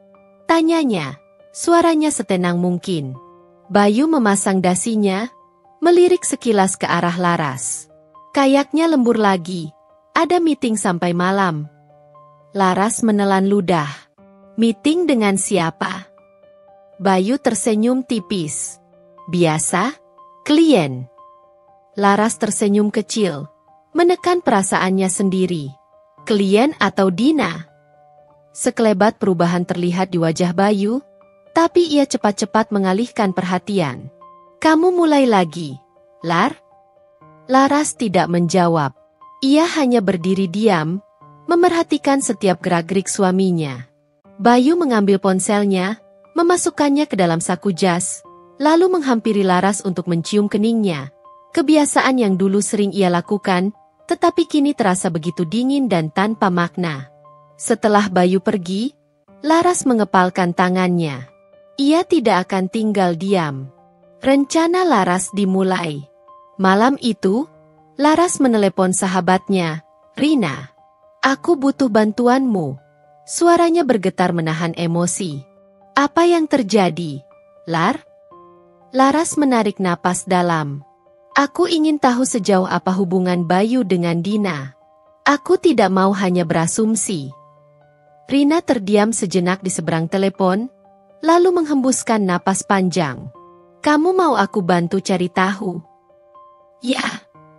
Tanyanya, suaranya setenang mungkin. Bayu memasang dasinya, melirik sekilas ke arah Laras. Kayaknya lembur lagi, ada meeting sampai malam. Laras menelan ludah. Meeting dengan siapa? Bayu tersenyum tipis. Biasa, klien. Laras tersenyum kecil, menekan perasaannya sendiri. Klien atau Dina? Sekelebat perubahan terlihat di wajah Bayu, tapi ia cepat-cepat mengalihkan perhatian. Kamu mulai lagi, Lar? Laras tidak menjawab. Ia hanya berdiri diam, memerhatikan setiap gerak-gerik suaminya. Bayu mengambil ponselnya, memasukkannya ke dalam saku jas, lalu menghampiri Laras untuk mencium keningnya. Kebiasaan yang dulu sering ia lakukan, tetapi kini terasa begitu dingin dan tanpa makna. Setelah Bayu pergi, Laras mengepalkan tangannya. Ia tidak akan tinggal diam. Rencana Laras dimulai. Malam itu, Laras menelepon sahabatnya, Rina. Aku butuh bantuanmu. Suaranya bergetar menahan emosi. Apa yang terjadi, Lar? Laras menarik napas dalam. Aku ingin tahu sejauh apa hubungan Bayu dengan Dina. Aku tidak mau hanya berasumsi. Rina terdiam sejenak di seberang telepon, lalu menghembuskan napas panjang. Kamu mau aku bantu cari tahu? Ya,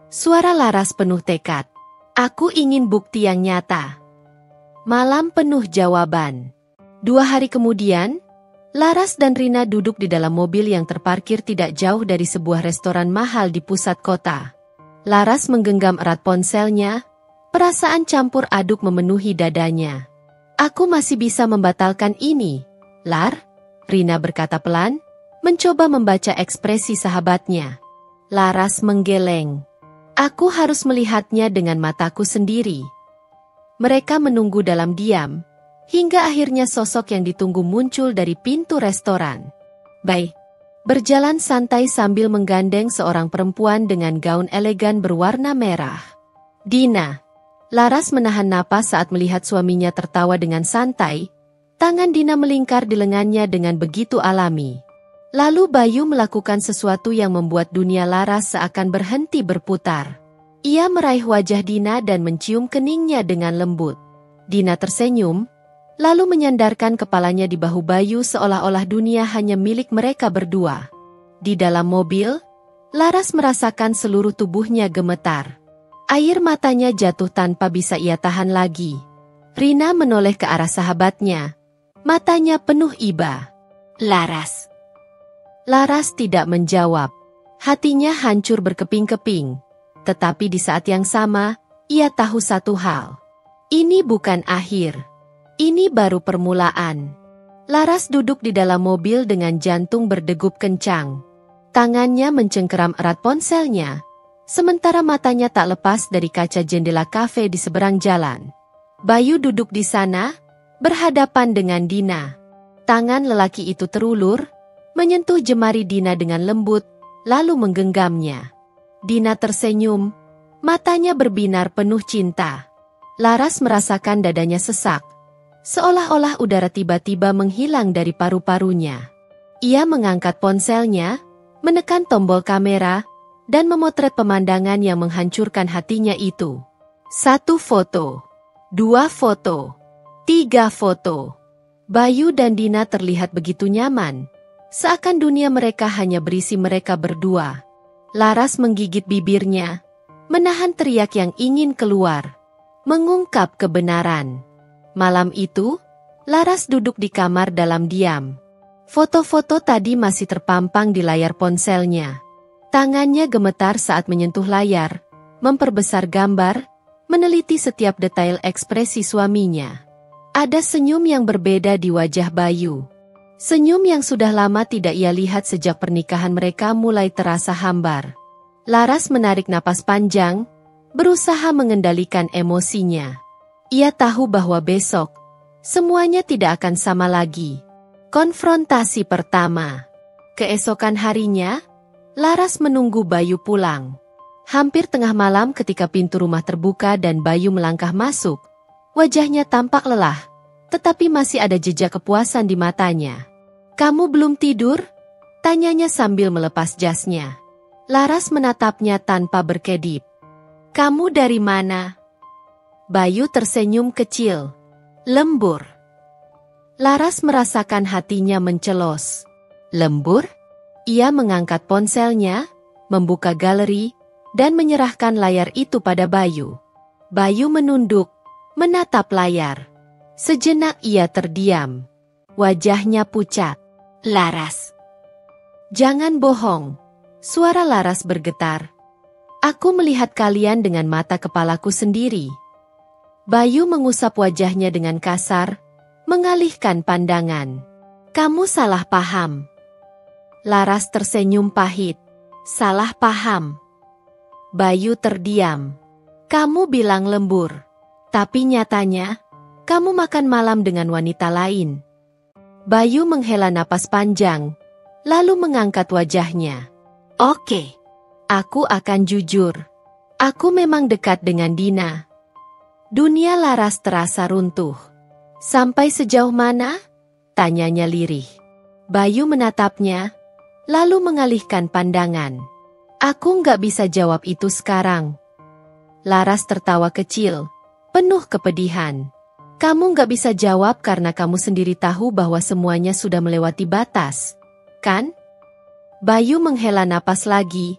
suara Laras penuh tekad. Aku ingin bukti yang nyata. Malam penuh jawaban. 2 hari kemudian, Laras dan Rina duduk di dalam mobil yang terparkir tidak jauh dari sebuah restoran mahal di pusat kota. Laras menggenggam erat ponselnya, perasaan campur aduk memenuhi dadanya. Aku masih bisa membatalkan ini, Lar, Rina berkata pelan, mencoba membaca ekspresi sahabatnya. Laras menggeleng. Aku harus melihatnya dengan mataku sendiri. Mereka menunggu dalam diam, hingga akhirnya sosok yang ditunggu muncul dari pintu restoran. Bai berjalan santai sambil menggandeng seorang perempuan dengan gaun elegan berwarna merah. Dina. Laras menahan napas saat melihat suaminya tertawa dengan santai. Tangan Dina melingkar di lengannya dengan begitu alami. Lalu Bayu melakukan sesuatu yang membuat dunia Laras seakan berhenti berputar. Ia meraih wajah Dina dan mencium keningnya dengan lembut. Dina tersenyum, lalu menyandarkan kepalanya di bahu Bayu seolah-olah dunia hanya milik mereka berdua. Di dalam mobil, Laras merasakan seluruh tubuhnya gemetar. Air matanya jatuh tanpa bisa ia tahan lagi. Rina menoleh ke arah sahabatnya. Matanya penuh iba. Laras. Laras tidak menjawab. Hatinya hancur berkeping-keping. Tetapi di saat yang sama, ia tahu satu hal. Ini bukan akhir. Ini baru permulaan. Laras duduk di dalam mobil dengan jantung berdegup kencang. Tangannya mencengkeram erat ponselnya, sementara matanya tak lepas dari kaca jendela kafe di seberang jalan. Bayu duduk di sana, berhadapan dengan Dina. Tangan lelaki itu terulur, menyentuh jemari Dina dengan lembut, lalu menggenggamnya. Dina tersenyum, matanya berbinar penuh cinta. Laras merasakan dadanya sesak, seolah-olah udara tiba-tiba menghilang dari paru-parunya. Ia mengangkat ponselnya, menekan tombol kamera, dan memotret pemandangan yang menghancurkan hatinya itu. 1 foto, 2 foto, 3 foto. Bayu dan Dina terlihat begitu nyaman, seakan dunia mereka hanya berisi mereka berdua. Laras menggigit bibirnya, menahan teriak yang ingin keluar, mengungkap kebenaran. Malam itu, Laras duduk di kamar dalam diam. Foto-foto tadi masih terpampang di layar ponselnya. Tangannya gemetar saat menyentuh layar, memperbesar gambar, meneliti setiap detail ekspresi suaminya. Ada senyum yang berbeda di wajah Bayu. Senyum yang sudah lama tidak ia lihat sejak pernikahan mereka mulai terasa hambar. Laras menarik napas panjang, berusaha mengendalikan emosinya. Ia tahu bahwa besok, semuanya tidak akan sama lagi. Konfrontasi pertama. Keesokan harinya, Laras menunggu Bayu pulang. Hampir tengah malam ketika pintu rumah terbuka dan Bayu melangkah masuk, wajahnya tampak lelah, tetapi masih ada jejak kepuasan di matanya. Kamu belum tidur? Tanyanya sambil melepas jasnya. Laras menatapnya tanpa berkedip. Kamu dari mana? Bayu tersenyum kecil. Lembur. Laras merasakan hatinya mencelos. Lembur? Ia mengangkat ponselnya, membuka galeri, dan menyerahkan layar itu pada Bayu. Bayu menunduk, menatap layar. Sejenak ia terdiam. Wajahnya pucat. Laras. Jangan bohong. Suara Laras bergetar. Aku melihat kalian dengan mata kepalaku sendiri. Bayu mengusap wajahnya dengan kasar, mengalihkan pandangan. Kamu salah paham. Laras tersenyum pahit. Salah paham. Bayu terdiam. Kamu bilang lembur. Tapi nyatanya, kamu makan malam dengan wanita lain. Bayu menghela napas panjang, lalu mengangkat wajahnya. Oke, aku akan jujur. Aku memang dekat dengan Dina. Dunia Laras terasa runtuh. Sampai sejauh mana? Tanyanya lirih. Bayu menatapnya, lalu mengalihkan pandangan. Aku nggak bisa jawab itu sekarang. Laras tertawa kecil, penuh kepedihan. Kamu nggak bisa jawab karena kamu sendiri tahu bahwa semuanya sudah melewati batas, kan? Bayu menghela napas lagi,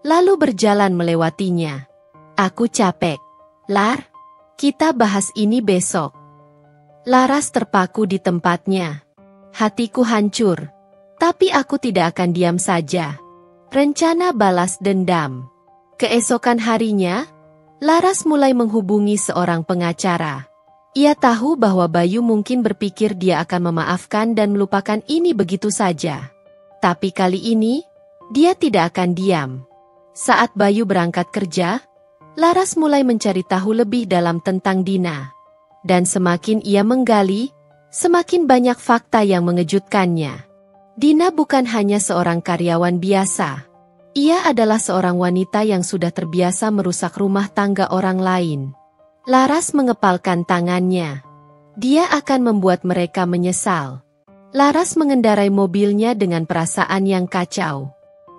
lalu berjalan melewatinya. Aku capek. Lar, kita bahas ini besok. Laras terpaku di tempatnya. Hatiku hancur, tapi aku tidak akan diam saja. Rencana balas dendam. Keesokan harinya, Laras mulai menghubungi seorang pengacara. Ia tahu bahwa Bayu mungkin berpikir dia akan memaafkan dan melupakan ini begitu saja. Tapi kali ini, dia tidak akan diam. Saat Bayu berangkat kerja, Laras mulai mencari tahu lebih dalam tentang Dina. Dan semakin ia menggali, semakin banyak fakta yang mengejutkannya. Dina bukan hanya seorang karyawan biasa. Ia adalah seorang wanita yang sudah terbiasa merusak rumah tangga orang lain. Laras mengepalkan tangannya. Dia akan membuat mereka menyesal. Laras mengendarai mobilnya dengan perasaan yang kacau.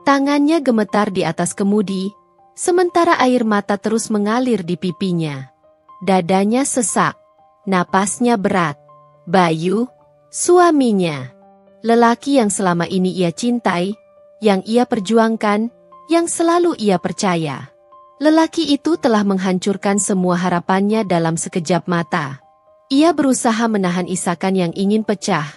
Tangannya gemetar di atas kemudi, sementara air mata terus mengalir di pipinya. Dadanya sesak, napasnya berat. Bayu, suaminya. Lelaki yang selama ini ia cintai, yang ia perjuangkan, yang selalu ia percaya. Lelaki itu telah menghancurkan semua harapannya dalam sekejap mata. Ia berusaha menahan isakan yang ingin pecah,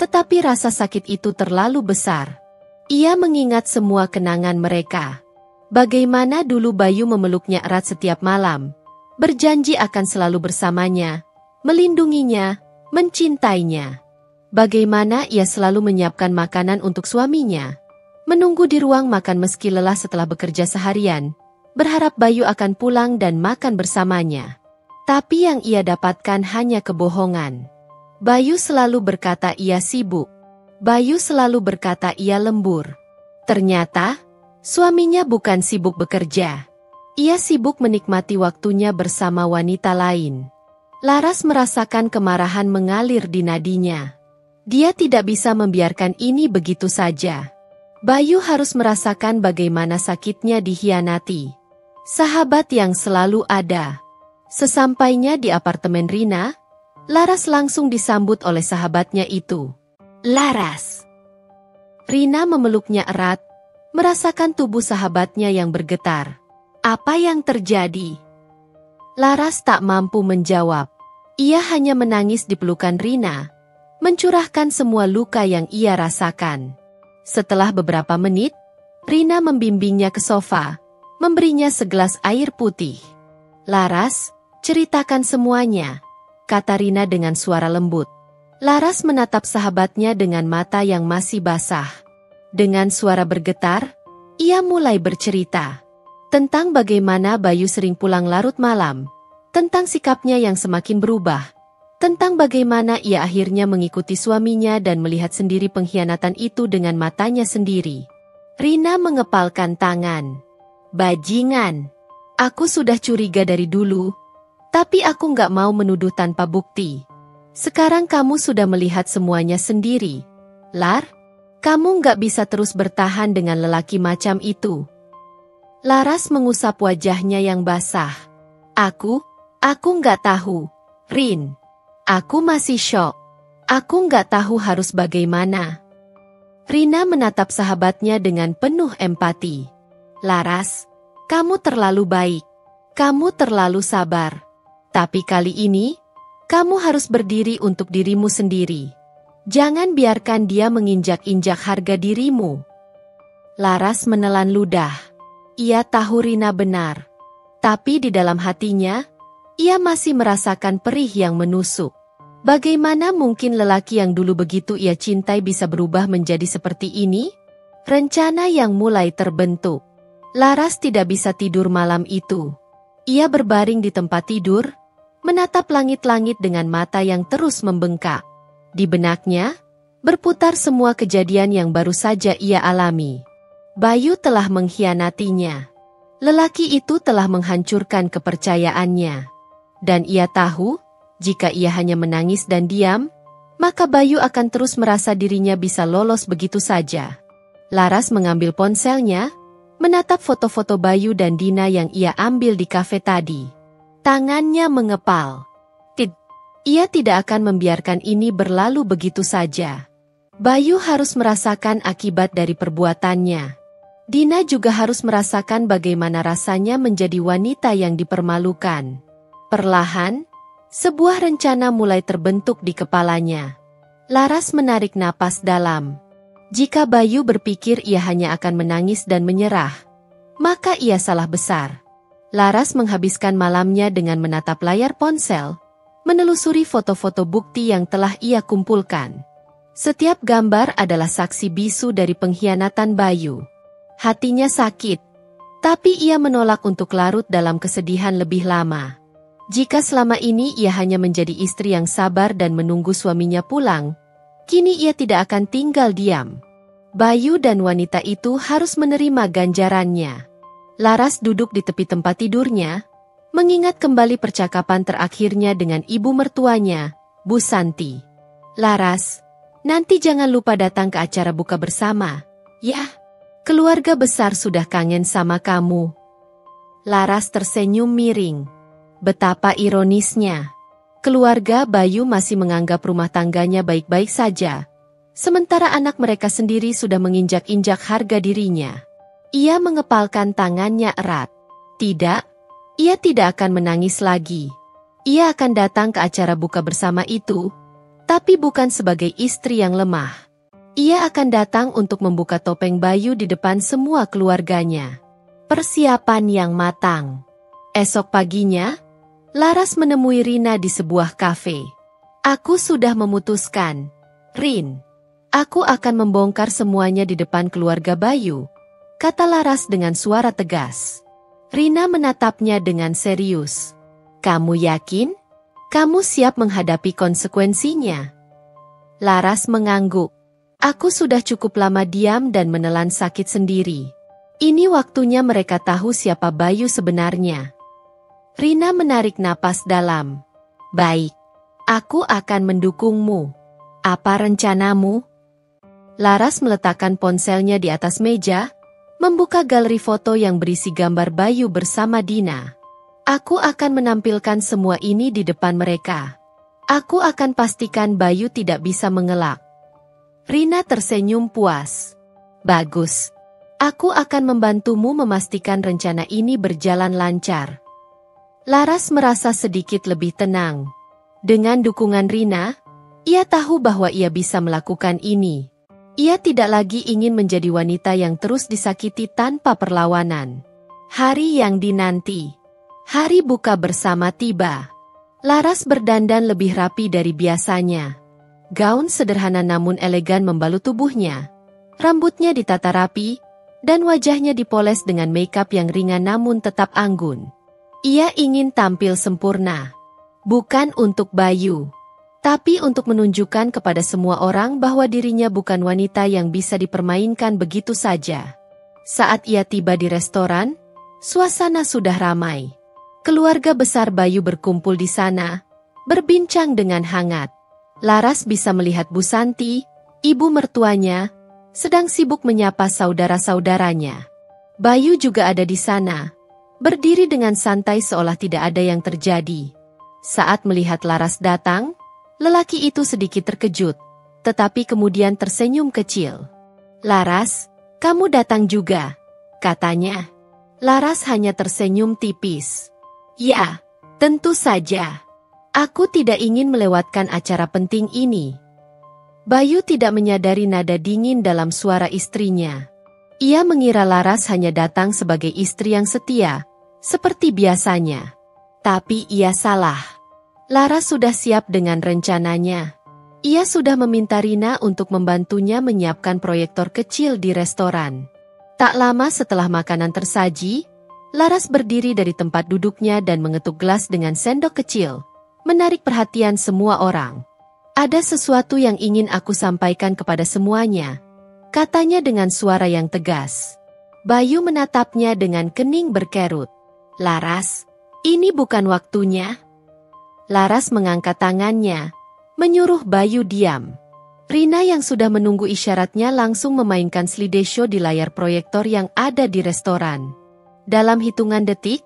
tetapi rasa sakit itu terlalu besar. Ia mengingat semua kenangan mereka. Bagaimana dulu Bayu memeluknya erat setiap malam, berjanji akan selalu bersamanya, melindunginya, mencintainya. Bagaimana ia selalu menyiapkan makanan untuk suaminya, menunggu di ruang makan meski lelah setelah bekerja seharian, berharap Bayu akan pulang dan makan bersamanya. Tapi yang ia dapatkan hanya kebohongan. Bayu selalu berkata ia sibuk. Bayu selalu berkata ia lembur. Ternyata, suaminya bukan sibuk bekerja. Ia sibuk menikmati waktunya bersama wanita lain. Laras merasakan kemarahan mengalir di nadinya. Dia tidak bisa membiarkan ini begitu saja. Bayu harus merasakan bagaimana sakitnya dikhianati. Sahabat yang selalu ada. Sesampainya di apartemen Rina, Laras langsung disambut oleh sahabatnya itu. Laras. Rina memeluknya erat, merasakan tubuh sahabatnya yang bergetar. Apa yang terjadi? Laras tak mampu menjawab. Ia hanya menangis di pelukan Rina, mencurahkan semua luka yang ia rasakan. Setelah beberapa menit, Rina membimbingnya ke sofa, memberinya segelas air putih. Laras, ceritakan semuanya, kata Rina dengan suara lembut. Laras menatap sahabatnya dengan mata yang masih basah. Dengan suara bergetar, ia mulai bercerita. Tentang bagaimana Bayu sering pulang larut malam, tentang sikapnya yang semakin berubah, tentang bagaimana ia akhirnya mengikuti suaminya dan melihat sendiri pengkhianatan itu dengan matanya sendiri. Rina mengepalkan tangan. Bajingan. Aku sudah curiga dari dulu, tapi aku nggak mau menuduh tanpa bukti. Sekarang kamu sudah melihat semuanya sendiri. Lar, Kamu nggak bisa terus bertahan dengan lelaki macam itu. Laras mengusap wajahnya yang basah. Aku nggak tahu, Rin. Aku masih syok. Aku nggak tahu harus bagaimana. Rina menatap sahabatnya dengan penuh empati. Laras, kamu terlalu baik. Kamu terlalu sabar. Tapi kali ini, kamu harus berdiri untuk dirimu sendiri. Jangan biarkan dia menginjak-injak harga dirimu. Laras menelan ludah. Ia tahu Rina benar. Tapi di dalam hatinya, ia masih merasakan perih yang menusuk. Bagaimana mungkin lelaki yang dulu begitu ia cintai bisa berubah menjadi seperti ini? Rencana yang mulai terbentuk. Laras tidak bisa tidur malam itu. Ia berbaring di tempat tidur, menatap langit-langit dengan mata yang terus membengkak. Di benaknya, berputar semua kejadian yang baru saja ia alami. Bayu telah mengkhianatinya. Lelaki itu telah menghancurkan kepercayaannya. Dan ia tahu, jika ia hanya menangis dan diam, maka Bayu akan terus merasa dirinya bisa lolos begitu saja. Laras mengambil ponselnya, menatap foto-foto Bayu dan Dina yang ia ambil di kafe tadi. Tangannya mengepal. Ia tidak akan membiarkan ini berlalu begitu saja. Bayu harus merasakan akibat dari perbuatannya. Dina juga harus merasakan bagaimana rasanya menjadi wanita yang dipermalukan. Perlahan, sebuah rencana mulai terbentuk di kepalanya. Laras menarik napas dalam. Jika Bayu berpikir ia hanya akan menangis dan menyerah, maka ia salah besar. Laras menghabiskan malamnya dengan menatap layar ponsel, menelusuri foto-foto bukti yang telah ia kumpulkan. Setiap gambar adalah saksi bisu dari pengkhianatan Bayu. Hatinya sakit, tapi ia menolak untuk larut dalam kesedihan lebih lama. Jika selama ini ia hanya menjadi istri yang sabar dan menunggu suaminya pulang, kini ia tidak akan tinggal diam. Bayu dan wanita itu harus menerima ganjarannya. Laras duduk di tepi tempat tidurnya, mengingat kembali percakapan terakhirnya dengan ibu mertuanya, Bu Santi. Laras, nanti jangan lupa datang ke acara buka bersama, ya. Keluarga besar sudah kangen sama kamu. Laras tersenyum miring. Betapa ironisnya. Keluarga Bayu masih menganggap rumah tangganya baik-baik saja, sementara anak mereka sendiri sudah menginjak-injak harga dirinya. Ia mengepalkan tangannya erat. Tidak. Ia tidak akan menangis lagi. Ia akan datang ke acara buka bersama itu, tapi bukan sebagai istri yang lemah. Ia akan datang untuk membuka topeng Bayu di depan semua keluarganya. Persiapan yang matang. Esok paginya, Laras menemui Rina di sebuah kafe. Aku sudah memutuskan, Rin. Aku akan membongkar semuanya di depan keluarga Bayu, kata Laras dengan suara tegas. Rina menatapnya dengan serius. Kamu yakin? Kamu siap menghadapi konsekuensinya? Laras mengangguk. Aku sudah cukup lama diam dan menelan sakit sendiri. Ini waktunya mereka tahu siapa Bayu sebenarnya. Rina menarik napas dalam. Baik, aku akan mendukungmu. Apa rencanamu? Laras meletakkan ponselnya di atas meja, membuka galeri foto yang berisi gambar Bayu bersama Dina. Aku akan menampilkan semua ini di depan mereka. Aku akan pastikan Bayu tidak bisa mengelak. Rina tersenyum puas. Bagus. Aku akan membantumu memastikan rencana ini berjalan lancar. Laras merasa sedikit lebih tenang. Dengan dukungan Rina, ia tahu bahwa ia bisa melakukan ini. Ia tidak lagi ingin menjadi wanita yang terus disakiti tanpa perlawanan. Hari yang dinanti. Hari buka bersama tiba. Laras berdandan lebih rapi dari biasanya. Gaun sederhana namun elegan membalut tubuhnya. Rambutnya ditata rapi, dan wajahnya dipoles dengan makeup yang ringan namun tetap anggun. Ia ingin tampil sempurna. Bukan untuk Bayu, tapi untuk menunjukkan kepada semua orang bahwa dirinya bukan wanita yang bisa dipermainkan begitu saja. Saat ia tiba di restoran, suasana sudah ramai. Keluarga besar Bayu berkumpul di sana, berbincang dengan hangat. Laras bisa melihat Bu Santi, ibu mertuanya, sedang sibuk menyapa saudara-saudaranya. Bayu juga ada di sana, berdiri dengan santai seolah tidak ada yang terjadi. Saat melihat Laras datang, lelaki itu sedikit terkejut, tetapi kemudian tersenyum kecil. "Laras, kamu datang juga," katanya. Laras hanya tersenyum tipis. "Ya, tentu saja. Aku tidak ingin melewatkan acara penting ini." Bayu tidak menyadari nada dingin dalam suara istrinya. Ia mengira Laras hanya datang sebagai istri yang setia, seperti biasanya. Tapi ia salah. Laras sudah siap dengan rencananya. Ia sudah meminta Rina untuk membantunya menyiapkan proyektor kecil di restoran. Tak lama setelah makanan tersaji, Laras berdiri dari tempat duduknya dan mengetuk gelas dengan sendok kecil, menarik perhatian semua orang. "Ada sesuatu yang ingin aku sampaikan kepada semuanya," katanya dengan suara yang tegas. Bayu menatapnya dengan kening berkerut. "Laras, ini bukan waktunya." Laras mengangkat tangannya, menyuruh Bayu diam. Rina yang sudah menunggu isyaratnya langsung memainkan slideshow di layar proyektor yang ada di restoran. Dalam hitungan detik,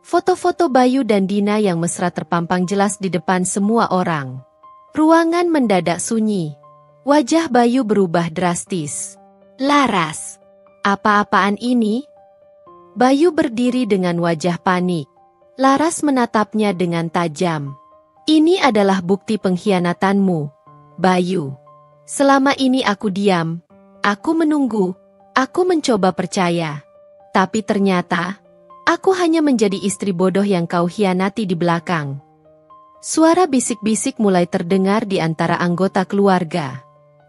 foto-foto Bayu dan Dina yang mesra terpampang jelas di depan semua orang. Ruangan mendadak sunyi. Wajah Bayu berubah drastis. "Laras, apa-apaan ini?" Bayu berdiri dengan wajah panik. Laras menatapnya dengan tajam. "Ini adalah bukti pengkhianatanmu, Bayu. Selama ini aku diam, aku menunggu, aku mencoba percaya. Tapi ternyata, aku hanya menjadi istri bodoh yang kau khianati di belakang." Suara bisik-bisik mulai terdengar di antara anggota keluarga.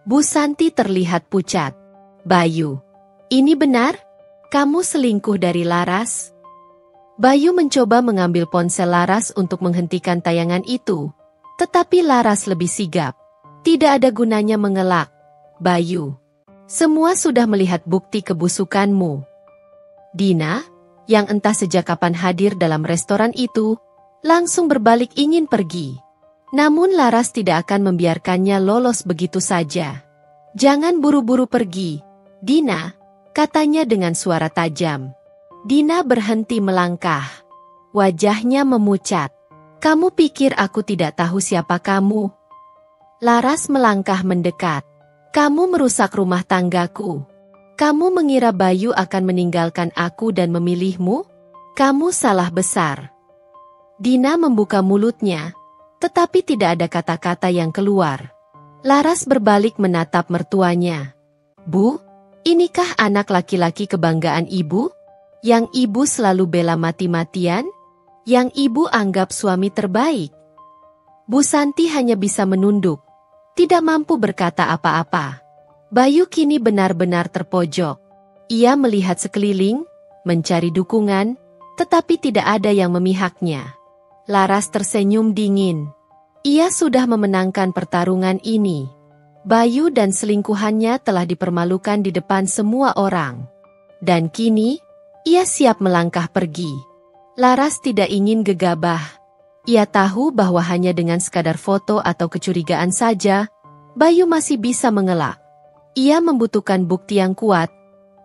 Bu Santi terlihat pucat. "Bayu, ini benar? Kamu selingkuh dari Laras?" Bayu mencoba mengambil ponsel Laras untuk menghentikan tayangan itu, tetapi Laras lebih sigap. "Tidak ada gunanya mengelak, Bayu. Semua sudah melihat bukti kebusukanmu." Dina, yang entah sejak kapan hadir dalam restoran itu, langsung berbalik ingin pergi. Namun Laras tidak akan membiarkannya lolos begitu saja. "Jangan buru-buru pergi, Dina," katanya dengan suara tajam. Dina berhenti melangkah. Wajahnya memucat. "Kamu pikir aku tidak tahu siapa kamu?" Laras melangkah mendekat. "Kamu merusak rumah tanggaku. Kamu mengira Bayu akan meninggalkan aku dan memilihmu? Kamu salah besar." Dina membuka mulutnya, tetapi tidak ada kata-kata yang keluar. Laras berbalik menatap mertuanya. "Bu, inikah anak laki-laki kebanggaan ibu? Yang ibu selalu bela mati-matian? Yang ibu anggap suami terbaik?" Bu Santi hanya bisa menunduk, tidak mampu berkata apa-apa. Bayu kini benar-benar terpojok. Ia melihat sekeliling, mencari dukungan, tetapi tidak ada yang memihaknya. Laras tersenyum dingin. Ia sudah memenangkan pertarungan ini. Bayu dan selingkuhannya telah dipermalukan di depan semua orang. Dan kini, ia siap melangkah pergi. Laras tidak ingin gegabah. Ia tahu bahwa hanya dengan sekadar foto atau kecurigaan saja, Bayu masih bisa mengelak. Ia membutuhkan bukti yang kuat,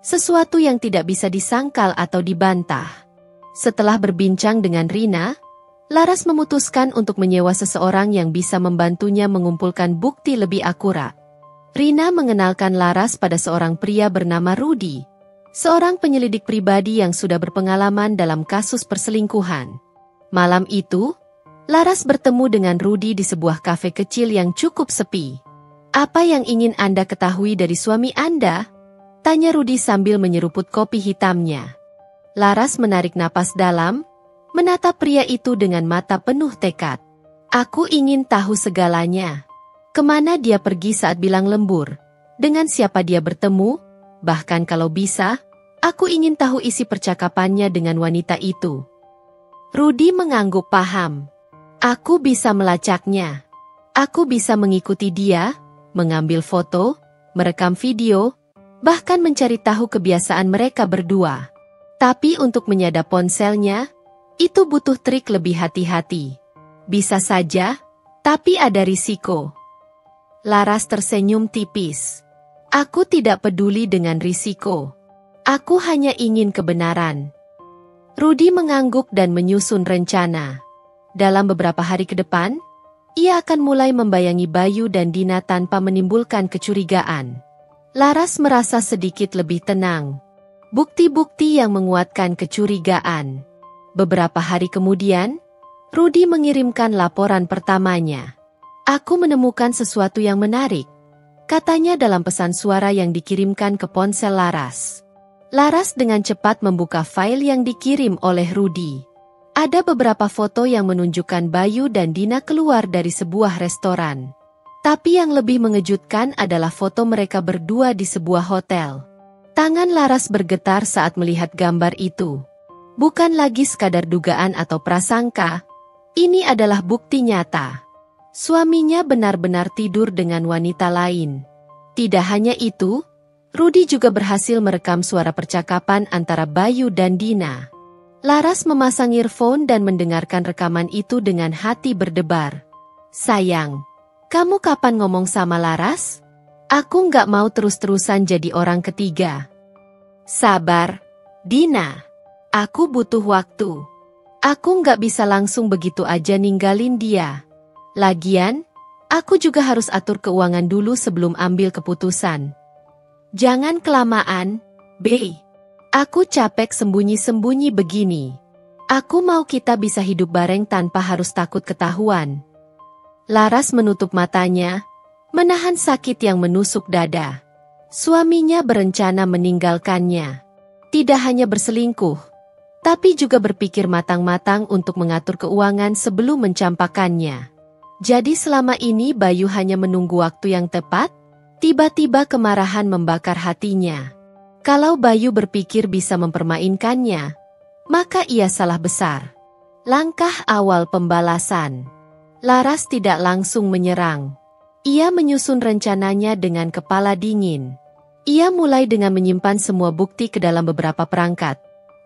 sesuatu yang tidak bisa disangkal atau dibantah. Setelah berbincang dengan Rina, Laras memutuskan untuk menyewa seseorang yang bisa membantunya mengumpulkan bukti lebih akurat. Rina mengenalkan Laras pada seorang pria bernama Rudy, seorang penyelidik pribadi yang sudah berpengalaman dalam kasus perselingkuhan. Malam itu, Laras bertemu dengan Rudy di sebuah kafe kecil yang cukup sepi. "Apa yang ingin Anda ketahui dari suami Anda?" tanya Rudy sambil menyeruput kopi hitamnya. Laras menarik napas dalam, menatap pria itu dengan mata penuh tekad. "Aku ingin tahu segalanya. Kemana dia pergi saat bilang lembur? Dengan siapa dia bertemu? Bahkan kalau bisa, aku ingin tahu isi percakapannya dengan wanita itu." Rudy mengangguk paham. "Aku bisa melacaknya. Aku bisa mengikuti dia, mengambil foto, merekam video, bahkan mencari tahu kebiasaan mereka berdua. Tapi untuk menyadap ponselnya, itu butuh trik lebih hati-hati. Bisa saja, tapi ada risiko." Laras tersenyum tipis. Aku tidak peduli dengan risiko. Aku hanya ingin kebenaran. Rudy mengangguk dan menyusun rencana. Dalam beberapa hari ke depan, ia akan mulai membayangi Bayu dan Dina tanpa menimbulkan kecurigaan. Laras merasa sedikit lebih tenang. Bukti-bukti yang menguatkan kecurigaan. Beberapa hari kemudian, Rudy mengirimkan laporan pertamanya. Aku menemukan sesuatu yang menarik, katanya dalam pesan suara yang dikirimkan ke ponsel Laras. Laras dengan cepat membuka file yang dikirim oleh Rudy. Ada beberapa foto yang menunjukkan Bayu dan Dina keluar dari sebuah restoran. Tapi yang lebih mengejutkan adalah foto mereka berdua di sebuah hotel. Tangan Laras bergetar saat melihat gambar itu. Bukan lagi sekadar dugaan atau prasangka, ini adalah bukti nyata. Suaminya benar-benar tidur dengan wanita lain. Tidak hanya itu, Rudy juga berhasil merekam suara percakapan antara Bayu dan Dina. Laras memasang earphone dan mendengarkan rekaman itu dengan hati berdebar. Sayang, kamu kapan ngomong sama Laras? Aku nggak mau terus-terusan jadi orang ketiga. Sabar, Dina. Aku butuh waktu. Aku nggak bisa langsung begitu aja ninggalin dia. Lagian, aku juga harus atur keuangan dulu sebelum ambil keputusan. Jangan kelamaan, B. Aku capek sembunyi-sembunyi begini. Aku mau kita bisa hidup bareng tanpa harus takut ketahuan. Laras menutup matanya, menahan sakit yang menusuk dada. Suaminya berencana meninggalkannya. Tidak hanya berselingkuh, tapi juga berpikir matang-matang untuk mengatur keuangan sebelum mencampakkannya. Jadi selama ini Bayu hanya menunggu waktu yang tepat, tiba-tiba kemarahan membakar hatinya. Kalau Bayu berpikir bisa mempermainkannya, maka ia salah besar. Langkah awal pembalasan. Laras tidak langsung menyerang. Ia menyusun rencananya dengan kepala dingin. Ia mulai dengan menyimpan semua bukti ke dalam beberapa perangkat.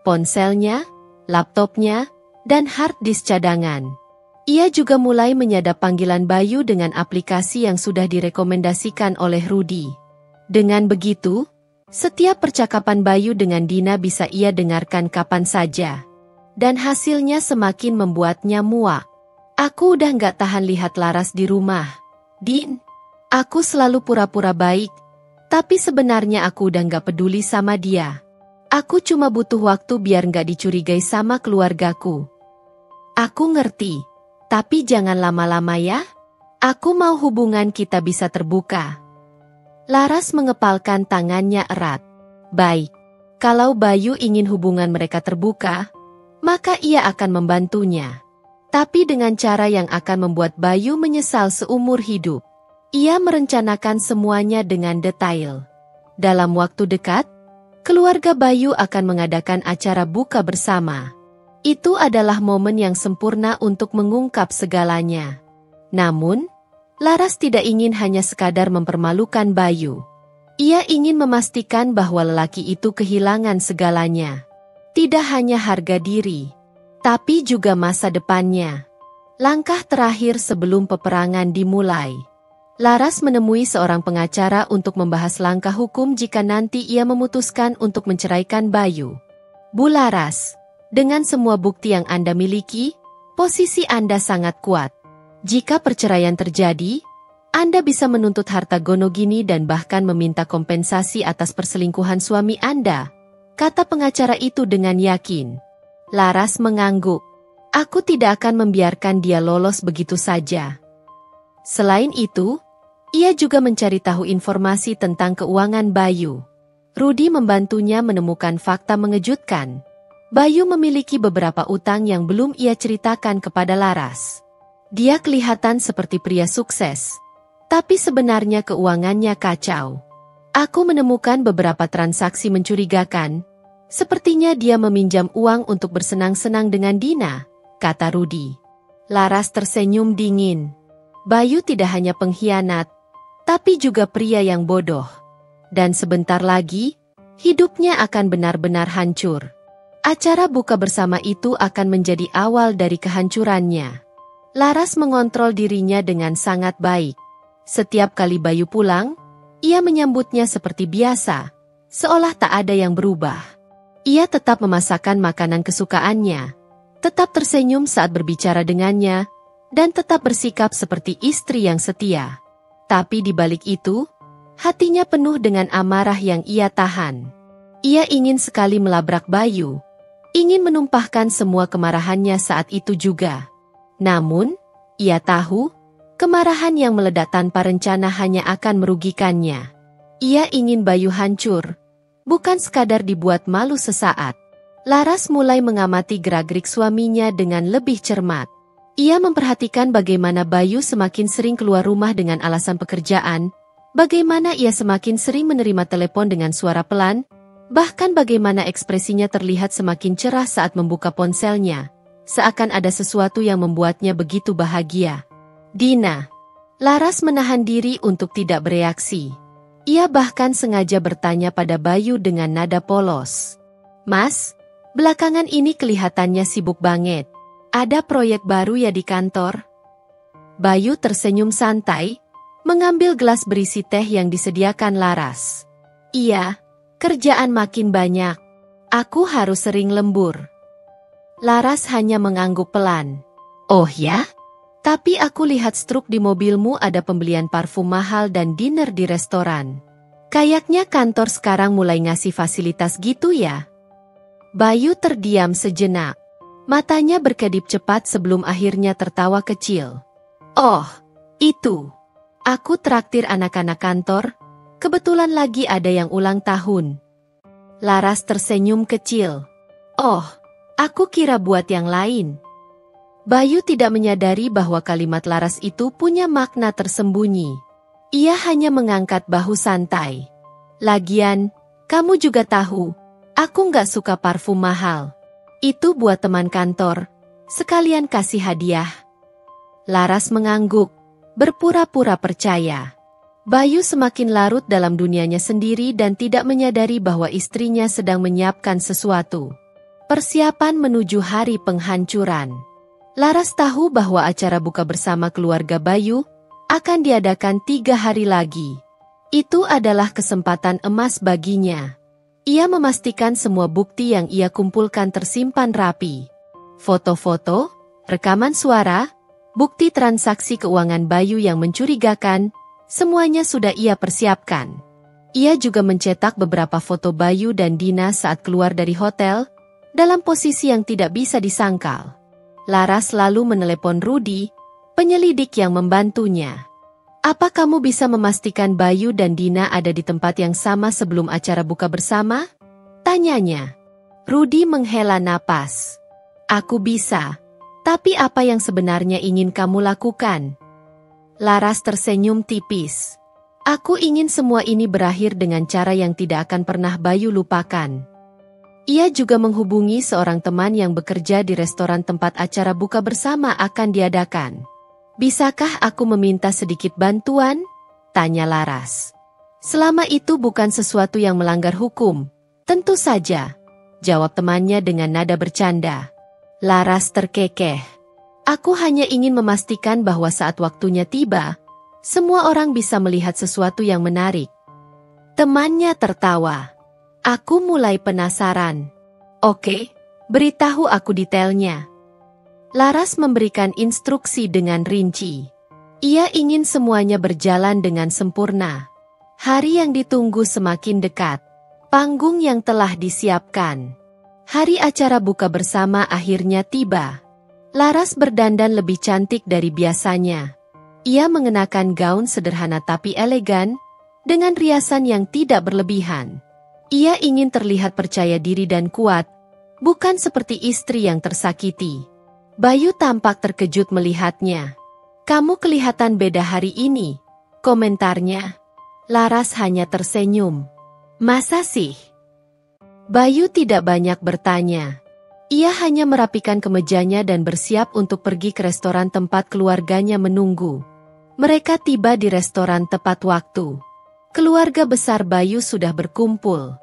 Ponselnya, laptopnya, dan hard disk cadangan. Ia juga mulai menyadap panggilan Bayu dengan aplikasi yang sudah direkomendasikan oleh Rudy. Dengan begitu, setiap percakapan Bayu dengan Dina bisa ia dengarkan kapan saja. Dan hasilnya semakin membuatnya muak. Aku udah nggak tahan lihat Laras di rumah. Din, aku selalu pura-pura baik, tapi sebenarnya aku udah nggak peduli sama dia. Aku cuma butuh waktu biar nggak dicurigai sama keluargaku. Aku ngerti, tapi jangan lama-lama ya. Aku mau hubungan kita bisa terbuka. Laras mengepalkan tangannya erat. Baik, kalau Bayu ingin hubungan mereka terbuka, maka ia akan membantunya. Tapi dengan cara yang akan membuat Bayu menyesal seumur hidup. Ia merencanakan semuanya dengan detail. Dalam waktu dekat, keluarga Bayu akan mengadakan acara buka bersama. Itu adalah momen yang sempurna untuk mengungkap segalanya. Namun, Laras tidak ingin hanya sekadar mempermalukan Bayu. Ia ingin memastikan bahwa lelaki itu kehilangan segalanya. Tidak hanya harga diri, tapi juga masa depannya. Langkah terakhir sebelum peperangan dimulai. Laras menemui seorang pengacara untuk membahas langkah hukum jika nanti ia memutuskan untuk menceraikan Bayu. Bu Laras, dengan semua bukti yang Anda miliki, posisi Anda sangat kuat. Jika perceraian terjadi, Anda bisa menuntut harta gonogini dan bahkan meminta kompensasi atas perselingkuhan suami Anda, kata pengacara itu dengan yakin. Laras mengangguk. Aku tidak akan membiarkan dia lolos begitu saja. Selain itu, ia juga mencari tahu informasi tentang keuangan Bayu. Rudy membantunya menemukan fakta mengejutkan. Bayu memiliki beberapa utang yang belum ia ceritakan kepada Laras. Dia kelihatan seperti pria sukses, tapi sebenarnya keuangannya kacau. Aku menemukan beberapa transaksi mencurigakan. Sepertinya dia meminjam uang untuk bersenang-senang dengan Dina, kata Rudy. Laras tersenyum dingin. Bayu tidak hanya pengkhianat, tapi juga pria yang bodoh. Dan sebentar lagi, hidupnya akan benar-benar hancur. Acara buka bersama itu akan menjadi awal dari kehancurannya. Laras mengontrol dirinya dengan sangat baik. Setiap kali Bayu pulang, Ia menyambutnya seperti biasa, seolah tak ada yang berubah. Ia tetap memasakkan makanan kesukaannya, tetap tersenyum saat berbicara dengannya, dan tetap bersikap seperti istri yang setia. Tapi di balik itu, hatinya penuh dengan amarah yang ia tahan. Ia ingin sekali melabrak Bayu, ingin menumpahkan semua kemarahannya saat itu juga. Namun, ia tahu, kemarahan yang meledak tanpa rencana hanya akan merugikannya. Ia ingin Bayu hancur, bukan sekadar dibuat malu sesaat. Laras mulai mengamati gerak-gerik suaminya dengan lebih cermat. Ia memperhatikan bagaimana Bayu semakin sering keluar rumah dengan alasan pekerjaan, bagaimana ia semakin sering menerima telepon dengan suara pelan, bahkan bagaimana ekspresinya terlihat semakin cerah saat membuka ponselnya, seakan ada sesuatu yang membuatnya begitu bahagia. Dina. Laras menahan diri untuk tidak bereaksi. Ia bahkan sengaja bertanya pada Bayu dengan nada polos. "Mas, belakangan ini kelihatannya sibuk banget. Ada proyek baru ya di kantor?" Bayu tersenyum santai, mengambil gelas berisi teh yang disediakan Laras. "Iya, kerjaan makin banyak. Aku harus sering lembur." Laras hanya mengangguk pelan. "Oh ya? Tapi aku lihat struk di mobilmu ada pembelian parfum mahal dan dinner di restoran. Kayaknya kantor sekarang mulai ngasih fasilitas gitu ya?" Bayu terdiam sejenak. Matanya berkedip cepat sebelum akhirnya tertawa kecil. "Oh, itu. Aku traktir anak-anak kantor. Kebetulan lagi ada yang ulang tahun." Laras tersenyum kecil. "Oh, aku kira buat yang lain." Bayu tidak menyadari bahwa kalimat Laras itu punya makna tersembunyi. Ia hanya mengangkat bahu santai. "Lagian, kamu juga tahu, aku nggak suka parfum mahal. Itu buat teman kantor, sekalian kasih hadiah." Laras mengangguk, berpura-pura percaya. Bayu semakin larut dalam dunianya sendiri dan tidak menyadari bahwa istrinya sedang menyiapkan sesuatu. Persiapan menuju hari penghancuran. Laras tahu bahwa acara buka bersama keluarga Bayu akan diadakan 3 hari lagi. Itu adalah kesempatan emas baginya. Ia memastikan semua bukti yang ia kumpulkan tersimpan rapi. Foto-foto, rekaman suara, bukti transaksi keuangan Bayu yang mencurigakan, semuanya sudah ia persiapkan. Ia juga mencetak beberapa foto Bayu dan Dina saat keluar dari hotel, dalam posisi yang tidak bisa disangkal. Laras lalu menelepon Rudi, penyelidik yang membantunya. "Apa kamu bisa memastikan Bayu dan Dina ada di tempat yang sama sebelum acara buka bersama?" tanyanya. Rudi menghela napas. "Aku bisa. Tapi apa yang sebenarnya ingin kamu lakukan?" Laras tersenyum tipis. "Aku ingin semua ini berakhir dengan cara yang tidak akan pernah Bayu lupakan." Ia juga menghubungi seorang teman yang bekerja di restoran tempat acara buka bersama akan diadakan. "Bisakah aku meminta sedikit bantuan?" tanya Laras. "Selama itu bukan sesuatu yang melanggar hukum." "Tentu saja," jawab temannya dengan nada bercanda. Laras terkekeh. "Aku hanya ingin memastikan bahwa saat waktunya tiba, semua orang bisa melihat sesuatu yang menarik." Temannya tertawa. "Aku mulai penasaran." "Oke, beritahu aku detailnya." Laras memberikan instruksi dengan rinci. Ia ingin semuanya berjalan dengan sempurna. Hari yang ditunggu semakin dekat. Panggung yang telah disiapkan. Hari acara buka bersama akhirnya tiba. Laras berdandan lebih cantik dari biasanya. Ia mengenakan gaun sederhana tapi elegan, dengan riasan yang tidak berlebihan. Ia ingin terlihat percaya diri dan kuat, bukan seperti istri yang tersakiti. Bayu tampak terkejut melihatnya. "Kamu kelihatan beda hari ini," komentarnya. Laras hanya tersenyum. "Masa sih?" Bayu tidak banyak bertanya. Ia hanya merapikan kemejanya dan bersiap untuk pergi ke restoran tempat keluarganya menunggu. Mereka tiba di restoran tepat waktu. Keluarga besar Bayu sudah berkumpul.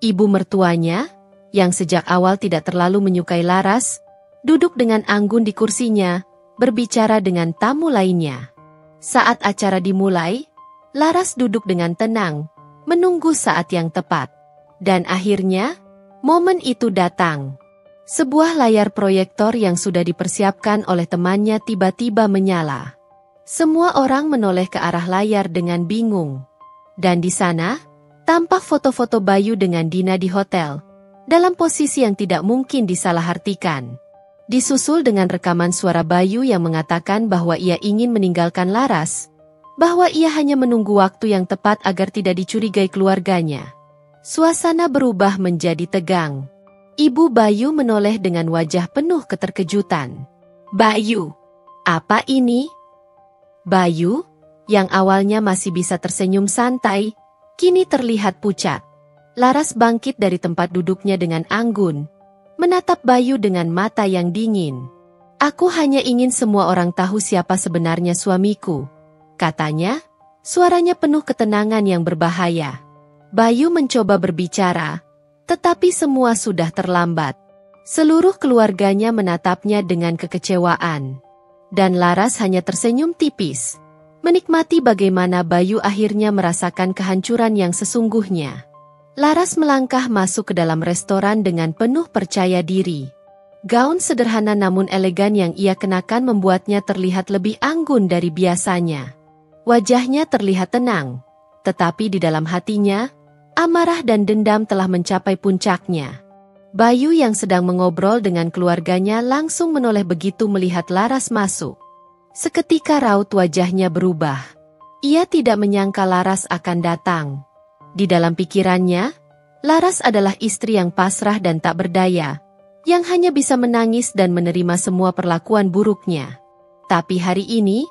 Ibu mertuanya, yang sejak awal tidak terlalu menyukai Laras, duduk dengan anggun di kursinya, berbicara dengan tamu lainnya. Saat acara dimulai, Laras duduk dengan tenang, menunggu saat yang tepat. Dan akhirnya, momen itu datang. Sebuah layar proyektor yang sudah dipersiapkan oleh temannya tiba-tiba menyala. Semua orang menoleh ke arah layar dengan bingung. Dan di sana, tampak foto-foto Bayu dengan Dina di hotel, dalam posisi yang tidak mungkin disalahartikan. Disusul dengan rekaman suara Bayu yang mengatakan bahwa ia ingin meninggalkan Laras, bahwa ia hanya menunggu waktu yang tepat agar tidak dicurigai keluarganya. Suasana berubah menjadi tegang. Ibu Bayu menoleh dengan wajah penuh keterkejutan. "Bayu, apa ini?" Bayu, yang awalnya masih bisa tersenyum santai, kini terlihat pucat. Laras bangkit dari tempat duduknya dengan anggun, menatap Bayu dengan mata yang dingin. "Aku hanya ingin semua orang tahu siapa sebenarnya suamiku," katanya, suaranya penuh ketenangan yang berbahaya. Bayu mencoba berbicara, tetapi semua sudah terlambat. Seluruh keluarganya menatapnya dengan kekecewaan. Dan Laras hanya tersenyum tipis, menikmati bagaimana Bayu akhirnya merasakan kehancuran yang sesungguhnya. Laras melangkah masuk ke dalam restoran dengan penuh percaya diri. Gaun sederhana namun elegan yang ia kenakan membuatnya terlihat lebih anggun dari biasanya. Wajahnya terlihat tenang, tetapi di dalam hatinya, amarah dan dendam telah mencapai puncaknya. Bayu yang sedang mengobrol dengan keluarganya langsung menoleh begitu melihat Laras masuk. Seketika raut wajahnya berubah. Ia tidak menyangka Laras akan datang. Di dalam pikirannya, Laras adalah istri yang pasrah dan tak berdaya, yang hanya bisa menangis dan menerima semua perlakuan buruknya. Tapi hari ini,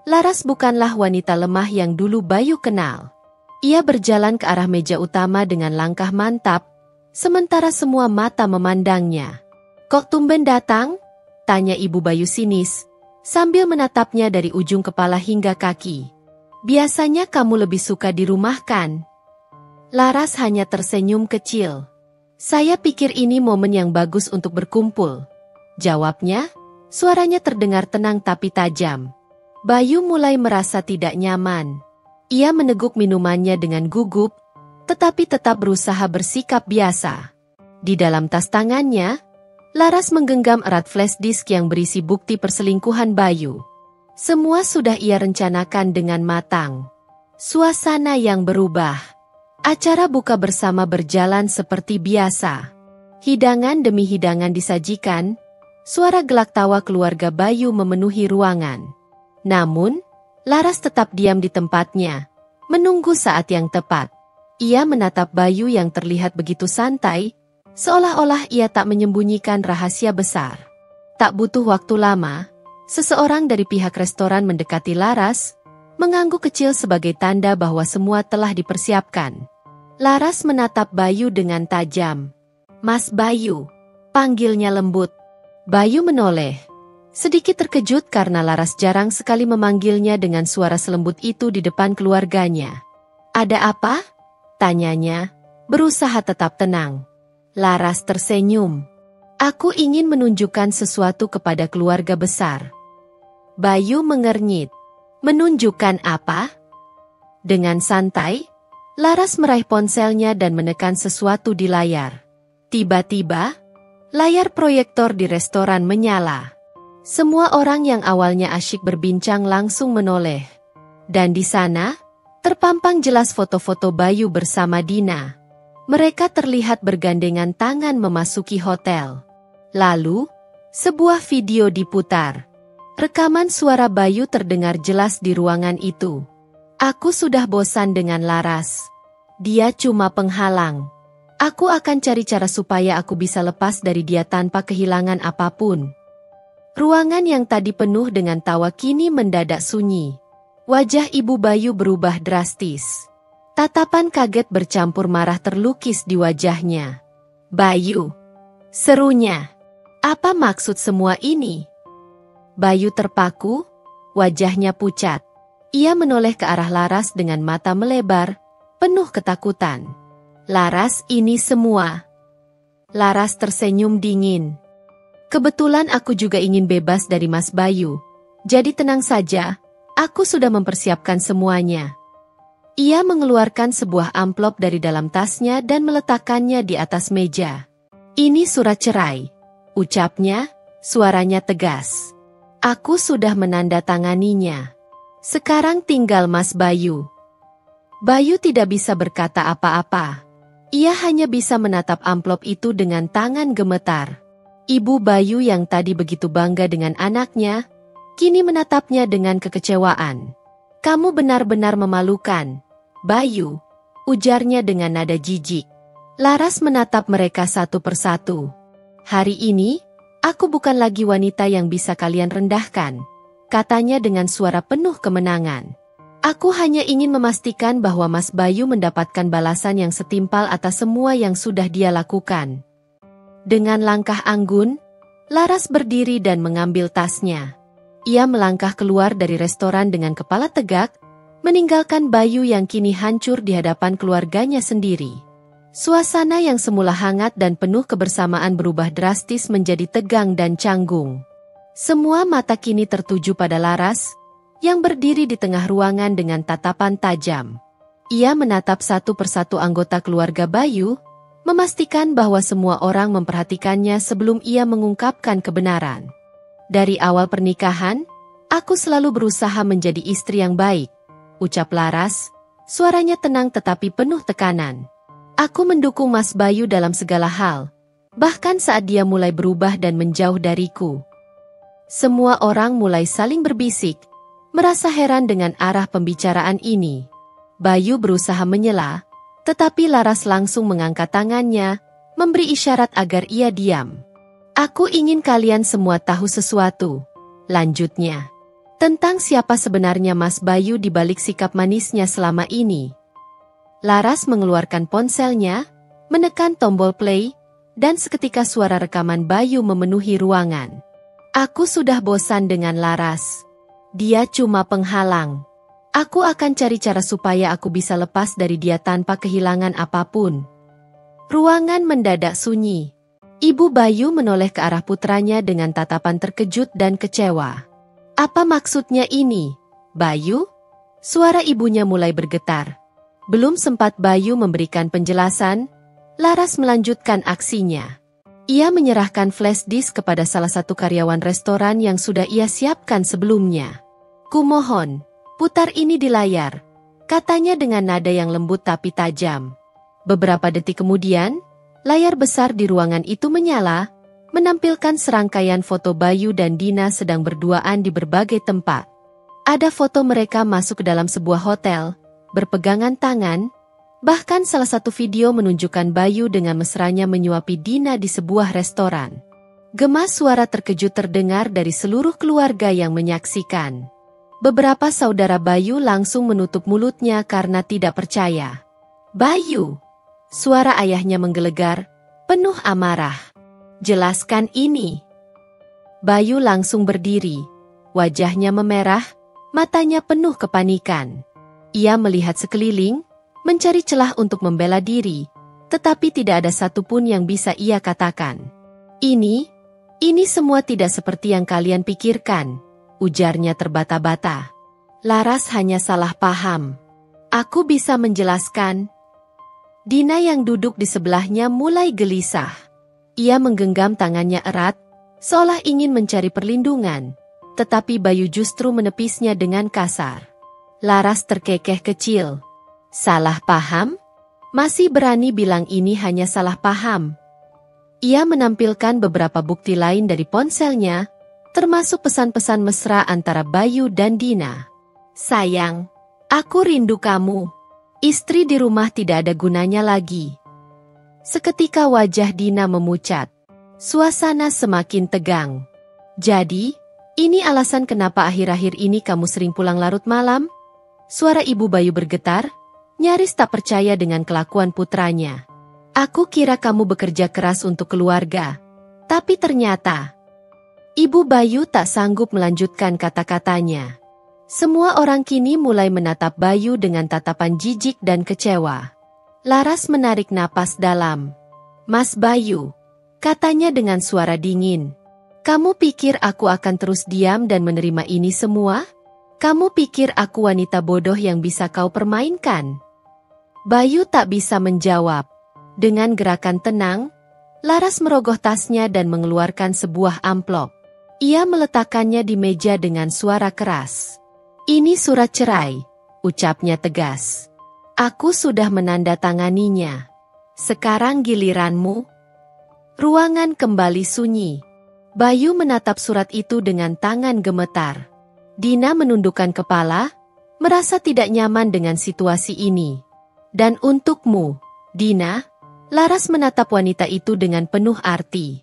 Laras bukanlah wanita lemah yang dulu Bayu kenal. Ia berjalan ke arah meja utama dengan langkah mantap, sementara semua mata memandangnya. "Kok tumben datang?" tanya Ibu Bayu sinis, sambil menatapnya dari ujung kepala hingga kaki. "Biasanya kamu lebih suka di rumah kan?" Laras hanya tersenyum kecil. "Saya pikir ini momen yang bagus untuk berkumpul," jawabnya, suaranya terdengar tenang tapi tajam. Bayu mulai merasa tidak nyaman. Ia meneguk minumannya dengan gugup, tetapi tetap berusaha bersikap biasa. Di dalam tas tangannya, Laras menggenggam erat flash disk yang berisi bukti perselingkuhan Bayu. Semua sudah ia rencanakan dengan matang. Suasana yang berubah. Acara buka bersama berjalan seperti biasa. Hidangan demi hidangan disajikan, suara gelak tawa keluarga Bayu memenuhi ruangan. Namun, Laras tetap diam di tempatnya, menunggu saat yang tepat. Ia menatap Bayu yang terlihat begitu santai, seolah-olah ia tak menyembunyikan rahasia besar. Tak butuh waktu lama, seseorang dari pihak restoran mendekati Laras, mengangguk kecil sebagai tanda bahwa semua telah dipersiapkan. Laras menatap Bayu dengan tajam. "Mas Bayu," panggilnya lembut. Bayu menoleh. Sedikit terkejut karena Laras jarang sekali memanggilnya dengan suara selembut itu di depan keluarganya. "Ada apa?" tanyanya, berusaha tetap tenang. Laras tersenyum. "Aku ingin menunjukkan sesuatu kepada keluarga besar." Bayu mengernyit. "Menunjukkan apa?" Dengan santai, Laras meraih ponselnya dan menekan sesuatu di layar. Tiba-tiba, layar proyektor di restoran menyala. Semua orang yang awalnya asyik berbincang langsung menoleh. Dan di sana, terpampang jelas foto-foto Bayu bersama Dina. Mereka terlihat bergandengan tangan memasuki hotel. Lalu, sebuah video diputar. Rekaman suara Bayu terdengar jelas di ruangan itu. "Aku sudah bosan dengan Laras. Dia cuma penghalang. Aku akan cari cara supaya aku bisa lepas dari dia tanpa kehilangan apapun." Ruangan yang tadi penuh dengan tawa kini mendadak sunyi. Wajah Ibu Bayu berubah drastis. Tatapan kaget bercampur marah terlukis di wajahnya. "Bayu," serunya, "apa maksud semua ini?" Bayu terpaku, wajahnya pucat. Ia menoleh ke arah Laras dengan mata melebar, penuh ketakutan. "Laras, ini semua." Laras tersenyum dingin. "Kebetulan aku juga ingin bebas dari Mas Bayu. Jadi tenang saja, aku sudah mempersiapkan semuanya." Ia mengeluarkan sebuah amplop dari dalam tasnya dan meletakkannya di atas meja. "Ini surat cerai," ucapnya, suaranya tegas. "Aku sudah menandatanganinya. Sekarang tinggal Mas Bayu." Bayu tidak bisa berkata apa-apa. Ia hanya bisa menatap amplop itu dengan tangan gemetar. Ibu Bayu yang tadi begitu bangga dengan anaknya, kini menatapnya dengan kekecewaan. "Kamu benar-benar memalukan, Bayu," ujarnya dengan nada jijik. Laras menatap mereka satu persatu. "Hari ini, aku bukan lagi wanita yang bisa kalian rendahkan," katanya dengan suara penuh kemenangan. "Aku hanya ingin memastikan bahwa Mas Bayu mendapatkan balasan yang setimpal atas semua yang sudah dia lakukan." Dengan langkah anggun, Laras berdiri dan mengambil tasnya. Ia melangkah keluar dari restoran dengan kepala tegak, meninggalkan Bayu yang kini hancur di hadapan keluarganya sendiri. Suasana yang semula hangat dan penuh kebersamaan berubah drastis menjadi tegang dan canggung. Semua mata kini tertuju pada Laras, yang berdiri di tengah ruangan dengan tatapan tajam. Ia menatap satu persatu anggota keluarga Bayu, memastikan bahwa semua orang memperhatikannya sebelum ia mengungkapkan kebenaran. "Dari awal pernikahan, aku selalu berusaha menjadi istri yang baik," ucap Laras, suaranya tenang tetapi penuh tekanan. "Aku mendukung Mas Bayu dalam segala hal, bahkan saat dia mulai berubah dan menjauh dariku." Semua orang mulai saling berbisik, merasa heran dengan arah pembicaraan ini. Bayu berusaha menyela, tetapi Laras langsung mengangkat tangannya, memberi isyarat agar ia diam. "Aku ingin kalian semua tahu sesuatu," lanjutnya, "tentang siapa sebenarnya Mas Bayu di balik sikap manisnya selama ini." Laras mengeluarkan ponselnya, menekan tombol play, dan seketika suara rekaman Bayu memenuhi ruangan. "Aku sudah bosan dengan Laras. Dia cuma penghalang. Aku akan cari cara supaya aku bisa lepas dari dia tanpa kehilangan apapun." Ruangan mendadak sunyi. Ibu Bayu menoleh ke arah putranya dengan tatapan terkejut dan kecewa. "Apa maksudnya ini, Bayu?" Suara ibunya mulai bergetar. Belum sempat Bayu memberikan penjelasan, Laras melanjutkan aksinya. Ia menyerahkan flash disk kepada salah satu karyawan restoran yang sudah ia siapkan sebelumnya. "Kumohon, putar ini di layar," katanya dengan nada yang lembut tapi tajam. Beberapa detik kemudian, layar besar di ruangan itu menyala, menampilkan serangkaian foto Bayu dan Dina sedang berduaan di berbagai tempat. Ada foto mereka masuk ke dalam sebuah hotel, berpegangan tangan, bahkan salah satu video menunjukkan Bayu dengan mesranya menyuapi Dina di sebuah restoran. Gema suara terkejut terdengar dari seluruh keluarga yang menyaksikan. Beberapa saudara Bayu langsung menutup mulutnya karena tidak percaya. "Bayu!" Suara ayahnya menggelegar, penuh amarah. "Jelaskan ini." Bayu langsung berdiri. Wajahnya memerah, matanya penuh kepanikan. Ia melihat sekeliling, mencari celah untuk membela diri, tetapi tidak ada satupun yang bisa ia katakan. Ini semua tidak seperti yang kalian pikirkan," ujarnya terbata-bata. "Laras hanya salah paham. Aku bisa menjelaskan." Dina yang duduk di sebelahnya mulai gelisah. Ia menggenggam tangannya erat, seolah ingin mencari perlindungan, tetapi Bayu justru menepisnya dengan kasar. Laras terkekeh kecil. "Salah paham? Masih berani bilang ini hanya salah paham?" Ia menampilkan beberapa bukti lain dari ponselnya, termasuk pesan-pesan mesra antara Bayu dan Dina. "Sayang, aku rindu kamu. Istri di rumah tidak ada gunanya lagi." Seketika wajah Dina memucat. Suasana semakin tegang. "Jadi, ini alasan kenapa akhir-akhir ini kamu sering pulang larut malam?" Suara ibu Bayu bergetar, nyaris tak percaya dengan kelakuan putranya. "Aku kira kamu bekerja keras untuk keluarga, tapi ternyata..." Ibu Bayu tak sanggup melanjutkan kata-katanya. Semua orang kini mulai menatap Bayu dengan tatapan jijik dan kecewa. Laras menarik napas dalam. "Mas Bayu," katanya dengan suara dingin, "kamu pikir aku akan terus diam dan menerima ini semua? Kamu pikir aku wanita bodoh yang bisa kau permainkan? Bayu tak bisa menjawab. Dengan gerakan tenang, Laras merogoh tasnya dan mengeluarkan sebuah amplop. Ia meletakkannya di meja dengan suara keras. Ini surat cerai, ucapnya tegas. Aku sudah menandatanganinya. Sekarang giliranmu. Ruangan kembali sunyi. Bayu menatap surat itu dengan tangan gemetar. Dina menundukkan kepala, merasa tidak nyaman dengan situasi ini. Dan untukmu, Dina, Laras menatap wanita itu dengan penuh arti.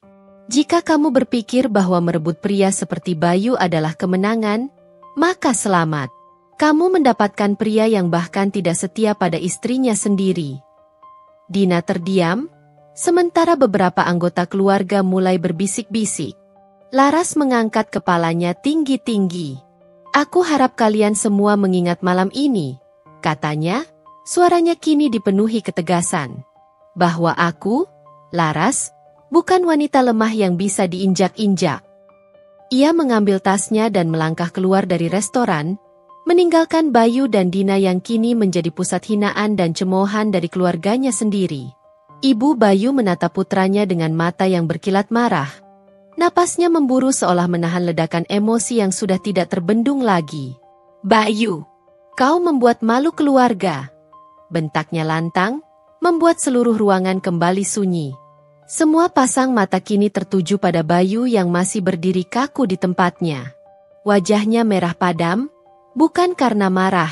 Jika kamu berpikir bahwa merebut pria seperti Bayu adalah kemenangan, maka selamat. Kamu mendapatkan pria yang bahkan tidak setia pada istrinya sendiri. Dina terdiam, sementara beberapa anggota keluarga mulai berbisik-bisik. Laras mengangkat kepalanya tinggi-tinggi. Aku harap kalian semua mengingat malam ini, katanya. Suaranya kini dipenuhi ketegasan. Bahwa aku, Laras, bukan wanita lemah yang bisa diinjak-injak. Ia mengambil tasnya dan melangkah keluar dari restoran, meninggalkan Bayu dan Dina yang kini menjadi pusat hinaan dan cemoohan dari keluarganya sendiri. Ibu Bayu menatap putranya dengan mata yang berkilat marah. Napasnya memburu seolah menahan ledakan emosi yang sudah tidak terbendung lagi. Bayu, kau membuat malu keluarga. Bentaknya lantang, membuat seluruh ruangan kembali sunyi. Semua pasang mata kini tertuju pada Bayu yang masih berdiri kaku di tempatnya. Wajahnya merah padam, bukan karena marah,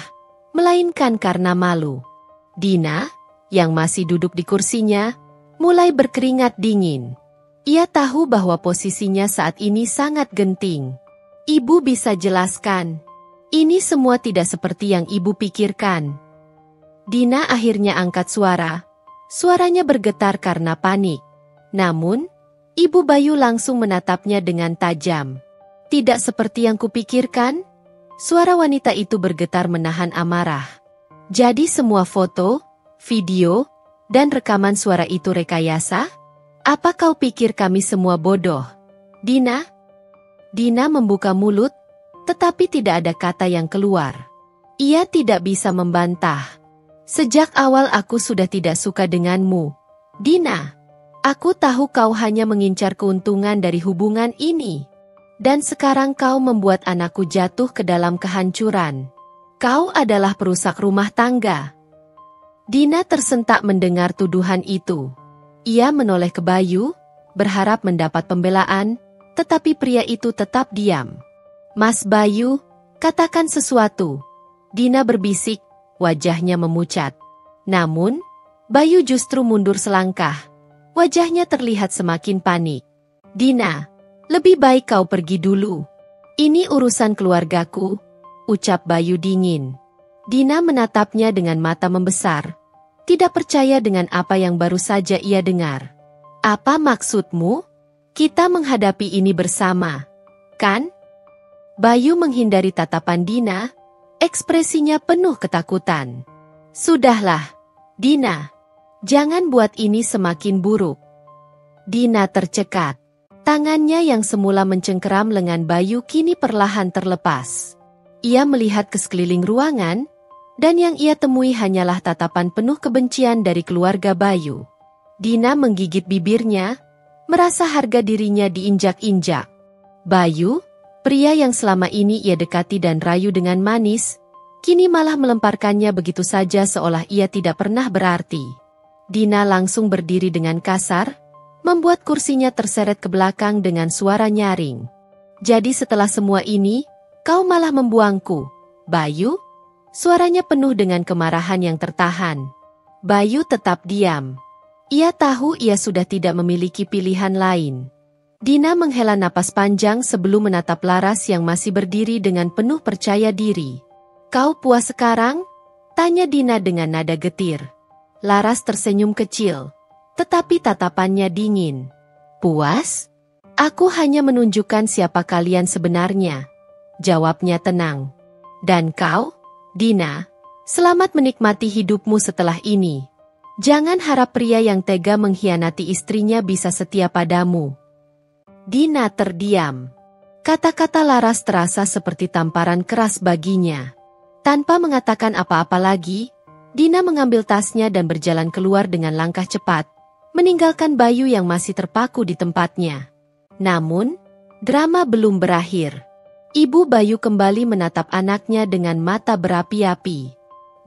melainkan karena malu. Dina, yang masih duduk di kursinya, mulai berkeringat dingin. Ia tahu bahwa posisinya saat ini sangat genting. Ibu bisa jelaskan. Ini semua tidak seperti yang ibu pikirkan. Dina akhirnya angkat suara. Suaranya bergetar karena panik. Namun, Ibu Bayu langsung menatapnya dengan tajam. Tidak seperti yang kupikirkan. Suara wanita itu bergetar menahan amarah. Jadi semua foto, video, dan rekaman suara itu rekayasa? Apa kau pikir kami semua bodoh? Dina? Dina membuka mulut, tetapi tidak ada kata yang keluar. Ia tidak bisa membantah. Sejak awal aku sudah tidak suka denganmu, Dina. Aku tahu kau hanya mengincar keuntungan dari hubungan ini. Dan sekarang kau membuat anakku jatuh ke dalam kehancuran. Kau adalah perusak rumah tangga. Dina tersentak mendengar tuduhan itu. Ia menoleh ke Bayu, berharap mendapat pembelaan, tetapi pria itu tetap diam. Mas Bayu, katakan sesuatu. Dina berbisik. Wajahnya memucat. Namun, Bayu justru mundur selangkah. Wajahnya terlihat semakin panik. Dina, lebih baik kau pergi dulu. Ini urusan keluargaku, ucap Bayu dingin. Dina menatapnya dengan mata membesar. Tidak percaya dengan apa yang baru saja ia dengar. Apa maksudmu? Kita menghadapi ini bersama, kan? Bayu menghindari tatapan Dina. Ekspresinya penuh ketakutan. Sudahlah, Dina. Jangan buat ini semakin buruk. Dina tercekat. Tangannya yang semula mencengkeram lengan Bayu kini perlahan terlepas. Ia melihat ke sekeliling ruangan, dan yang ia temui hanyalah tatapan penuh kebencian dari keluarga Bayu. Dina menggigit bibirnya, merasa harga dirinya diinjak-injak. Bayu, pria yang selama ini ia dekati dan rayu dengan manis, kini malah melemparkannya begitu saja seolah ia tidak pernah berarti. Dina langsung berdiri dengan kasar, membuat kursinya terseret ke belakang dengan suara nyaring. Jadi setelah semua ini, kau malah membuangku, Bayu? Suaranya penuh dengan kemarahan yang tertahan. Bayu tetap diam. Ia tahu ia sudah tidak memiliki pilihan lain. Dina menghela napas panjang sebelum menatap Laras yang masih berdiri dengan penuh percaya diri. Kau puas sekarang? Tanya Dina dengan nada getir. Laras tersenyum kecil, tetapi tatapannya dingin. Puas? Aku hanya menunjukkan siapa kalian sebenarnya. Jawabnya tenang. Dan kau, Dina, selamat menikmati hidupmu setelah ini. Jangan harap pria yang tega mengkhianati istrinya bisa setia padamu. Dina terdiam. Kata-kata Laras terasa seperti tamparan keras baginya. Tanpa mengatakan apa-apa lagi, Dina mengambil tasnya dan berjalan keluar dengan langkah cepat, meninggalkan Bayu yang masih terpaku di tempatnya. Namun, drama belum berakhir. Ibu Bayu kembali menatap anaknya dengan mata berapi-api.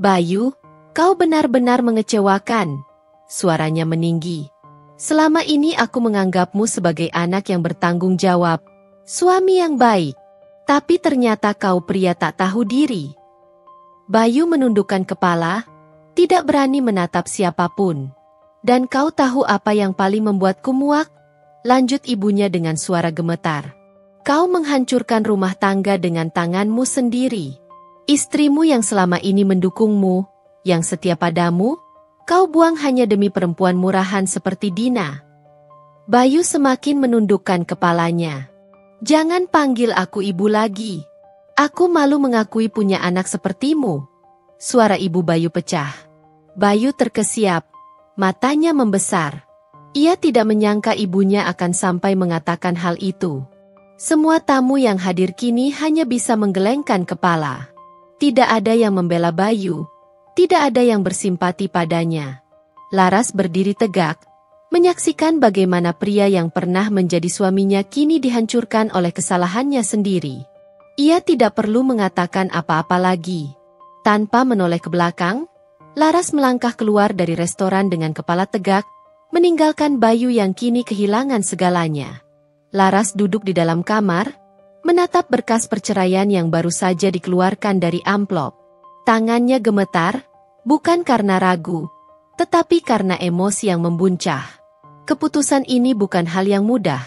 "Bayu, kau benar-benar mengecewakan," suaranya meninggi. "Selama ini aku menganggapmu sebagai anak yang bertanggung jawab, suami yang baik. Tapi ternyata kau pria tak tahu diri." Bayu menundukkan kepala, tidak berani menatap siapapun. "Dan kau tahu apa yang paling membuatku muak?" lanjut ibunya dengan suara gemetar. "Kau menghancurkan rumah tangga dengan tanganmu sendiri. Istrimu yang selama ini mendukungmu, yang setia padamu, kau buang hanya demi perempuan murahan seperti Dina." Bayu semakin menundukkan kepalanya. "Jangan panggil aku ibu lagi. Aku malu mengakui punya anak sepertimu." Suara ibu Bayu pecah. Bayu terkesiap, matanya membesar. Ia tidak menyangka ibunya akan sampai mengatakan hal itu. Semua tamu yang hadir kini hanya bisa menggelengkan kepala. Tidak ada yang membela Bayu, tidak ada yang bersimpati padanya. Laras berdiri tegak, menyaksikan bagaimana pria yang pernah menjadi suaminya kini dihancurkan oleh kesalahannya sendiri. Ia tidak perlu mengatakan apa-apa lagi. Tanpa menoleh ke belakang, Laras melangkah keluar dari restoran dengan kepala tegak, meninggalkan Bayu yang kini kehilangan segalanya. Laras duduk di dalam kamar, menatap berkas perceraian yang baru saja dikeluarkan dari amplop. Tangannya gemetar, bukan karena ragu, tetapi karena emosi yang membuncah. Keputusan ini bukan hal yang mudah.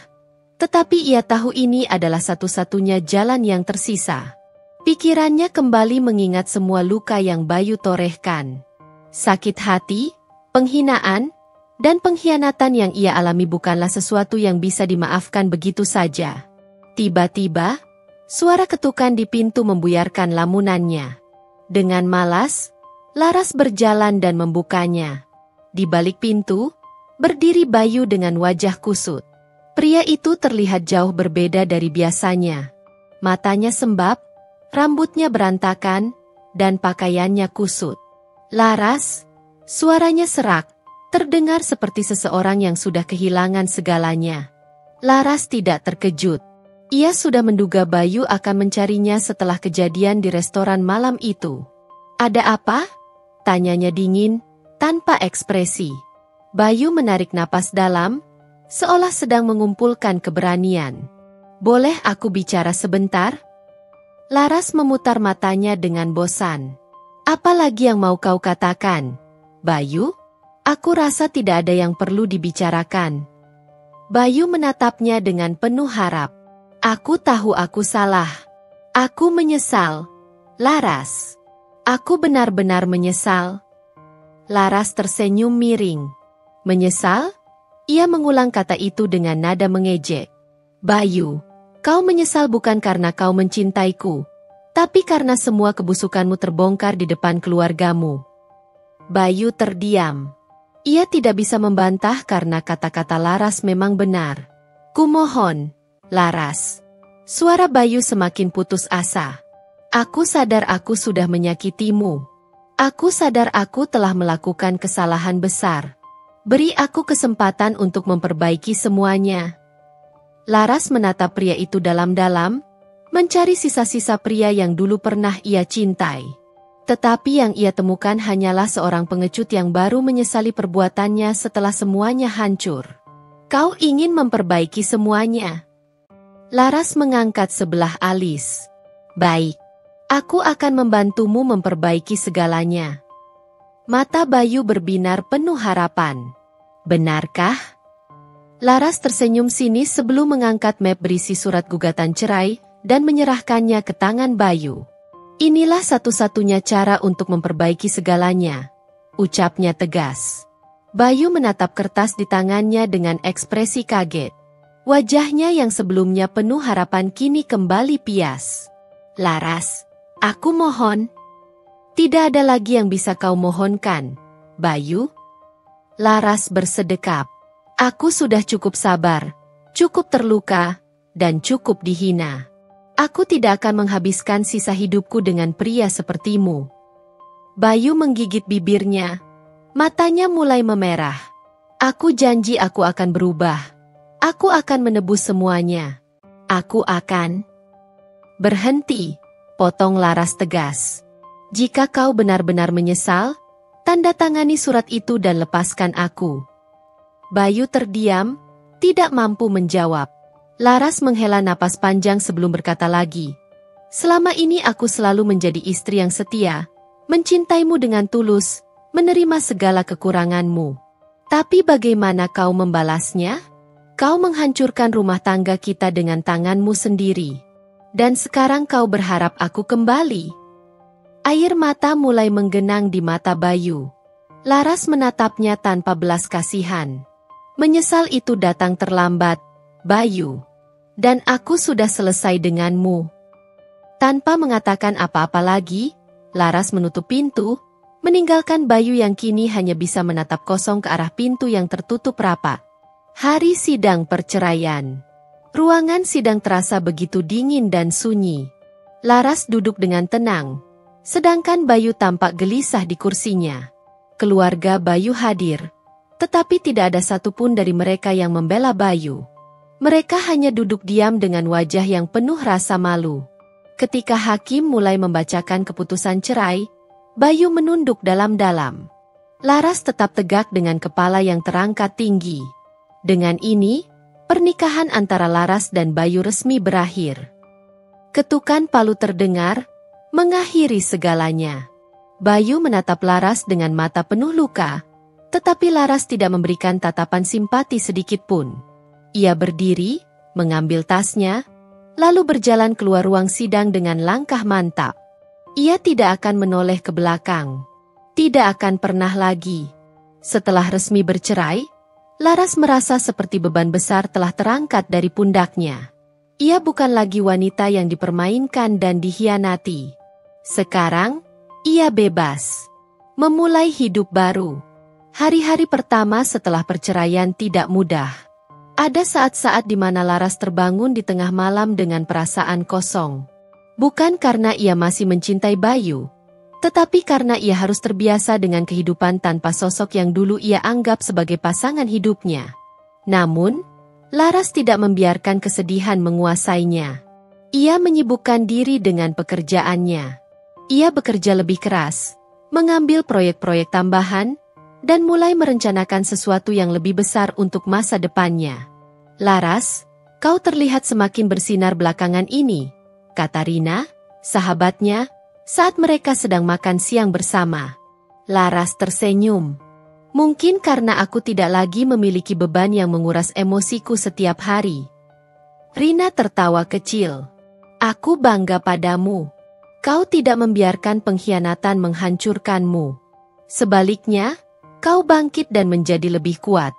Tetapi ia tahu ini adalah satu-satunya jalan yang tersisa. Pikirannya kembali mengingat semua luka yang Bayu torehkan. Sakit hati, penghinaan, dan pengkhianatan yang ia alami bukanlah sesuatu yang bisa dimaafkan begitu saja. Tiba-tiba, suara ketukan di pintu membuyarkan lamunannya. Dengan malas, Laras berjalan dan membukanya. Di balik pintu, berdiri Bayu dengan wajah kusut. Pria itu terlihat jauh berbeda dari biasanya. Matanya sembab, rambutnya berantakan, dan pakaiannya kusut. "Laras," suaranya serak, terdengar seperti seseorang yang sudah kehilangan segalanya. Laras tidak terkejut. Ia sudah menduga Bayu akan mencarinya setelah kejadian di restoran malam itu. "Ada apa?" tanyanya dingin, tanpa ekspresi. Bayu menarik napas dalam, seolah sedang mengumpulkan keberanian. "Boleh aku bicara sebentar?" Laras memutar matanya dengan bosan. "Apa lagi yang mau kau katakan, Bayu? Aku rasa tidak ada yang perlu dibicarakan." Bayu menatapnya dengan penuh harap. "Aku tahu aku salah. Aku menyesal, Laras. Aku benar-benar menyesal." Laras tersenyum miring. "Menyesal?" Ia mengulang kata itu dengan nada mengejek. "Bayu, kau menyesal bukan karena kau mencintaiku, tapi karena semua kebusukanmu terbongkar di depan keluargamu." Bayu terdiam. Ia tidak bisa membantah karena kata-kata Laras memang benar. "Kumohon, Laras." Suara Bayu semakin putus asa. "Aku sadar aku sudah menyakitimu. Aku sadar aku telah melakukan kesalahan besar. Beri aku kesempatan untuk memperbaiki semuanya." Laras menatap pria itu dalam-dalam, mencari sisa-sisa pria yang dulu pernah ia cintai. Tetapi yang ia temukan hanyalah seorang pengecut yang baru menyesali perbuatannya setelah semuanya hancur. "Kau ingin memperbaiki semuanya?" Laras mengangkat sebelah alis. "Baik, aku akan membantumu memperbaiki segalanya." Mata Bayu berbinar penuh harapan. "Benarkah?" Laras tersenyum sinis sebelum mengangkat map berisi surat gugatan cerai dan menyerahkannya ke tangan Bayu. "Inilah satu-satunya cara untuk memperbaiki segalanya," ucapnya tegas. Bayu menatap kertas di tangannya dengan ekspresi kaget. Wajahnya yang sebelumnya penuh harapan kini kembali pias. "Laras, aku mohon." "Tidak ada lagi yang bisa kau mohonkan, Bayu." Laras bersedekap. "Aku sudah cukup sabar, cukup terluka, dan cukup dihina. Aku tidak akan menghabiskan sisa hidupku dengan pria sepertimu. Bayu menggigit bibirnya. Matanya mulai memerah. Aku janji aku akan berubah. Aku akan menebus semuanya. Aku akan... Berhenti, potong Laras tegas. Jika kau benar-benar menyesal, tanda tangani surat itu dan lepaskan aku. Bayu terdiam, tidak mampu menjawab. Laras menghela napas panjang sebelum berkata lagi. Selama ini aku selalu menjadi istri yang setia, mencintaimu dengan tulus, menerima segala kekuranganmu. Tapi bagaimana kau membalasnya? Kau menghancurkan rumah tangga kita dengan tanganmu sendiri. Dan sekarang kau berharap aku kembali. Air mata mulai menggenang di mata Bayu. Laras menatapnya tanpa belas kasihan. Menyesal itu datang terlambat, Bayu. Dan aku sudah selesai denganmu. Tanpa mengatakan apa-apa lagi, Laras menutup pintu, meninggalkan Bayu yang kini hanya bisa menatap kosong ke arah pintu yang tertutup rapat. Hari sidang perceraian. Ruangan sidang terasa begitu dingin dan sunyi. Laras duduk dengan tenang, sedangkan Bayu tampak gelisah di kursinya. Keluarga Bayu hadir, tetapi tidak ada satupun dari mereka yang membela Bayu. Mereka hanya duduk diam dengan wajah yang penuh rasa malu. Ketika hakim mulai membacakan keputusan cerai, Bayu menunduk dalam-dalam. Laras tetap tegak dengan kepala yang terangkat tinggi. Dengan ini, pernikahan antara Laras dan Bayu resmi berakhir. Ketukan palu terdengar, mengakhiri segalanya. Bayu menatap Laras dengan mata penuh luka, tetapi Laras tidak memberikan tatapan simpati sedikitpun. Ia berdiri, mengambil tasnya, lalu berjalan keluar ruang sidang dengan langkah mantap. Ia tidak akan menoleh ke belakang. Tidak akan pernah lagi. Setelah resmi bercerai, Laras merasa seperti beban besar telah terangkat dari pundaknya. Ia bukan lagi wanita yang dipermainkan dan dikhianati. Sekarang, ia bebas. Memulai hidup baru. Hari-hari pertama setelah perceraian tidak mudah. Ada saat-saat di mana Laras terbangun di tengah malam dengan perasaan kosong. Bukan karena ia masih mencintai Bayu, tetapi karena ia harus terbiasa dengan kehidupan tanpa sosok yang dulu ia anggap sebagai pasangan hidupnya. Namun, Laras tidak membiarkan kesedihan menguasainya. Ia menyibukkan diri dengan pekerjaannya. Ia bekerja lebih keras, mengambil proyek-proyek tambahan, dan mulai merencanakan sesuatu yang lebih besar untuk masa depannya. Laras, kau terlihat semakin bersinar belakangan ini, kata Rina, sahabatnya, saat mereka sedang makan siang bersama. Laras tersenyum. Mungkin karena aku tidak lagi memiliki beban yang menguras emosiku setiap hari. Rina tertawa kecil. Aku bangga padamu. Kau tidak membiarkan pengkhianatan menghancurkanmu. Sebaliknya, kau bangkit dan menjadi lebih kuat.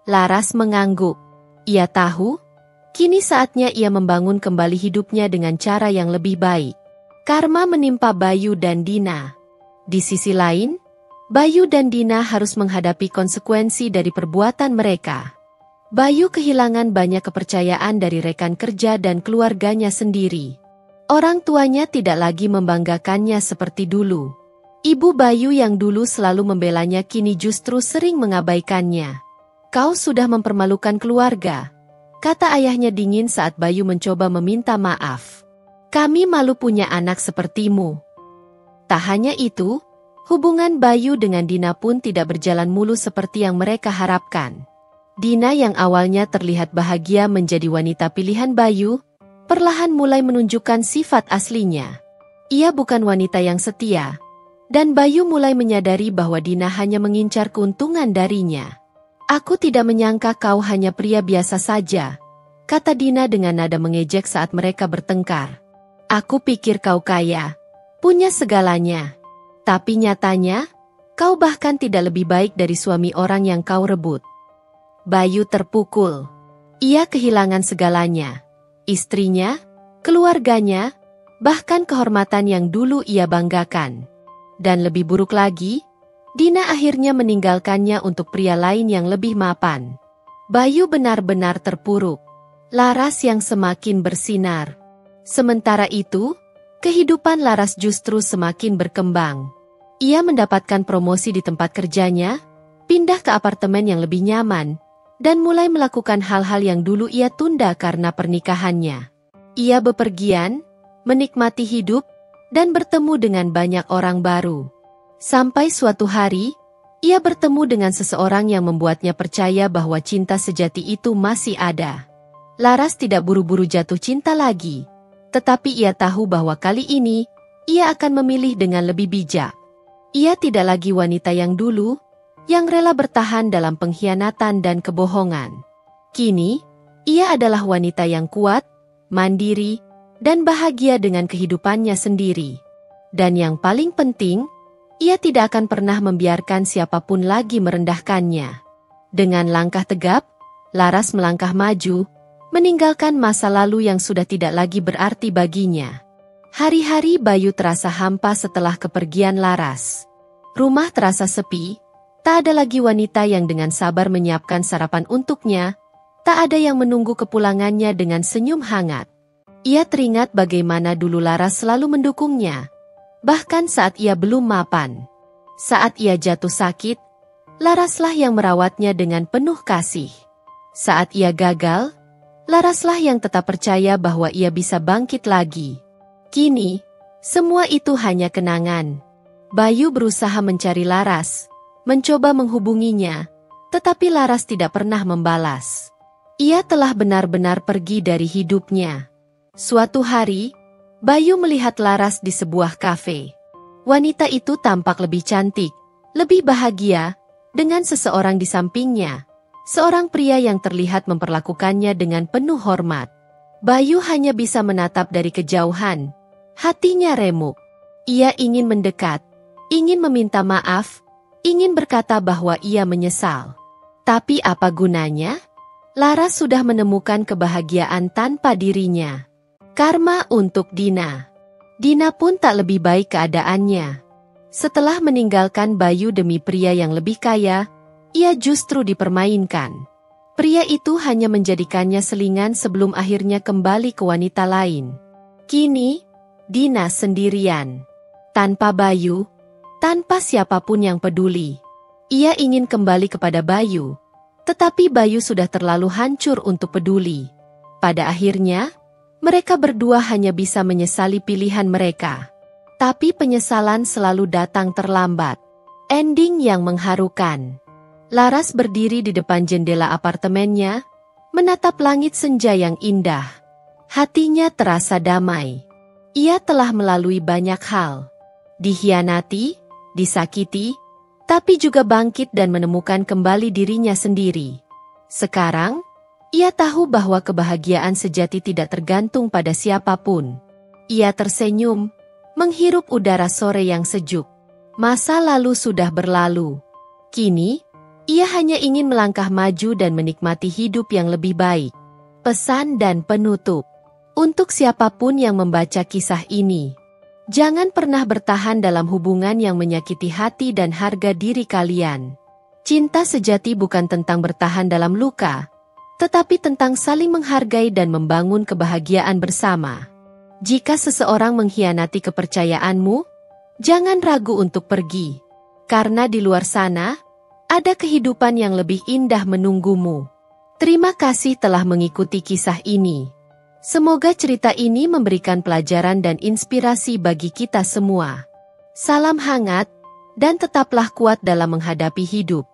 Laras mengangguk. Ia tahu, kini saatnya ia membangun kembali hidupnya dengan cara yang lebih baik. Karma menimpa Bayu dan Dina. Di sisi lain, Bayu dan Dina harus menghadapi konsekuensi dari perbuatan mereka. Bayu kehilangan banyak kepercayaan dari rekan kerja dan keluarganya sendiri. Orang tuanya tidak lagi membanggakannya seperti dulu. Ibu Bayu yang dulu selalu membelanya kini justru sering mengabaikannya. Kau sudah mempermalukan keluarga, kata ayahnya dingin saat Bayu mencoba meminta maaf. Kami malu punya anak sepertimu. Tak hanya itu, hubungan Bayu dengan Dina pun tidak berjalan mulus seperti yang mereka harapkan. Dina yang awalnya terlihat bahagia menjadi wanita pilihan Bayu, perlahan mulai menunjukkan sifat aslinya. Ia bukan wanita yang setia. Dan Bayu mulai menyadari bahwa Dina hanya mengincar keuntungan darinya. Aku tidak menyangka kau hanya pria biasa saja, kata Dina dengan nada mengejek saat mereka bertengkar. Aku pikir kau kaya, punya segalanya. Tapi nyatanya, kau bahkan tidak lebih baik dari suami orang yang kau rebut. Bayu terpukul. Ia kehilangan segalanya. Istrinya, keluarganya, bahkan kehormatan yang dulu ia banggakan. Dan lebih buruk lagi, Dina akhirnya meninggalkannya untuk pria lain yang lebih mapan. Bayu benar-benar terpuruk. Laras yang semakin bersinar. Sementara itu, kehidupan Laras justru semakin berkembang. Ia mendapatkan promosi di tempat kerjanya, pindah ke apartemen yang lebih nyaman, dan mulai melakukan hal-hal yang dulu ia tunda karena pernikahannya. Ia bepergian, menikmati hidup, dan bertemu dengan banyak orang baru. Sampai suatu hari, ia bertemu dengan seseorang yang membuatnya percaya bahwa cinta sejati itu masih ada. Laras tidak buru-buru jatuh cinta lagi, tetapi ia tahu bahwa kali ini, ia akan memilih dengan lebih bijak. Ia tidak lagi wanita yang dulu, yang rela bertahan dalam pengkhianatan dan kebohongan. Kini, ia adalah wanita yang kuat, mandiri, dan bahagia dengan kehidupannya sendiri. Dan yang paling penting, ia tidak akan pernah membiarkan siapapun lagi merendahkannya. Dengan langkah tegap, Laras melangkah maju, meninggalkan masa lalu yang sudah tidak lagi berarti baginya. Hari-hari Bayu terasa hampa setelah kepergian Laras. Rumah terasa sepi, tak ada lagi wanita yang dengan sabar menyiapkan sarapan untuknya, tak ada yang menunggu kepulangannya dengan senyum hangat. Ia teringat bagaimana dulu Laras selalu mendukungnya, bahkan saat ia belum mapan. Saat ia jatuh sakit, Laraslah yang merawatnya dengan penuh kasih. Saat ia gagal, Laraslah yang tetap percaya bahwa ia bisa bangkit lagi. Kini, semua itu hanya kenangan. Bayu berusaha mencari Laras, mencoba menghubunginya, tetapi Laras tidak pernah membalas. Ia telah benar-benar pergi dari hidupnya. Suatu hari, Bayu melihat Laras di sebuah kafe. Wanita itu tampak lebih cantik, lebih bahagia, dengan seseorang di sampingnya. Seorang pria yang terlihat memperlakukannya dengan penuh hormat. Bayu hanya bisa menatap dari kejauhan. Hatinya remuk. Ia ingin mendekat, ingin meminta maaf, ingin berkata bahwa ia menyesal. Tapi apa gunanya? Laras sudah menemukan kebahagiaan tanpa dirinya. Karma untuk Dina. Dina pun tak lebih baik keadaannya. Setelah meninggalkan Bayu demi pria yang lebih kaya, ia justru dipermainkan. Pria itu hanya menjadikannya selingan sebelum akhirnya kembali ke wanita lain. Kini, Dina sendirian. Tanpa Bayu, tanpa siapapun yang peduli. Ia ingin kembali kepada Bayu, tetapi Bayu sudah terlalu hancur untuk peduli. Pada akhirnya, mereka berdua hanya bisa menyesali pilihan mereka. Tapi penyesalan selalu datang terlambat. Ending yang mengharukan. Laras berdiri di depan jendela apartemennya, menatap langit senja yang indah. Hatinya terasa damai. Ia telah melalui banyak hal. Dikhianati, disakiti, tapi juga bangkit dan menemukan kembali dirinya sendiri. Sekarang, ia tahu bahwa kebahagiaan sejati tidak tergantung pada siapapun. Ia tersenyum, menghirup udara sore yang sejuk. Masa lalu sudah berlalu. Kini, ia hanya ingin melangkah maju dan menikmati hidup yang lebih baik. Pesan dan penutup. Untuk siapapun yang membaca kisah ini, jangan pernah bertahan dalam hubungan yang menyakiti hati dan harga diri kalian. Cinta sejati bukan tentang bertahan dalam luka, tetapi tentang saling menghargai dan membangun kebahagiaan bersama. Jika seseorang mengkhianati kepercayaanmu, jangan ragu untuk pergi. Karena di luar sana, ada kehidupan yang lebih indah menunggumu. Terima kasih telah mengikuti kisah ini. Semoga cerita ini memberikan pelajaran dan inspirasi bagi kita semua. Salam hangat, dan tetaplah kuat dalam menghadapi hidup.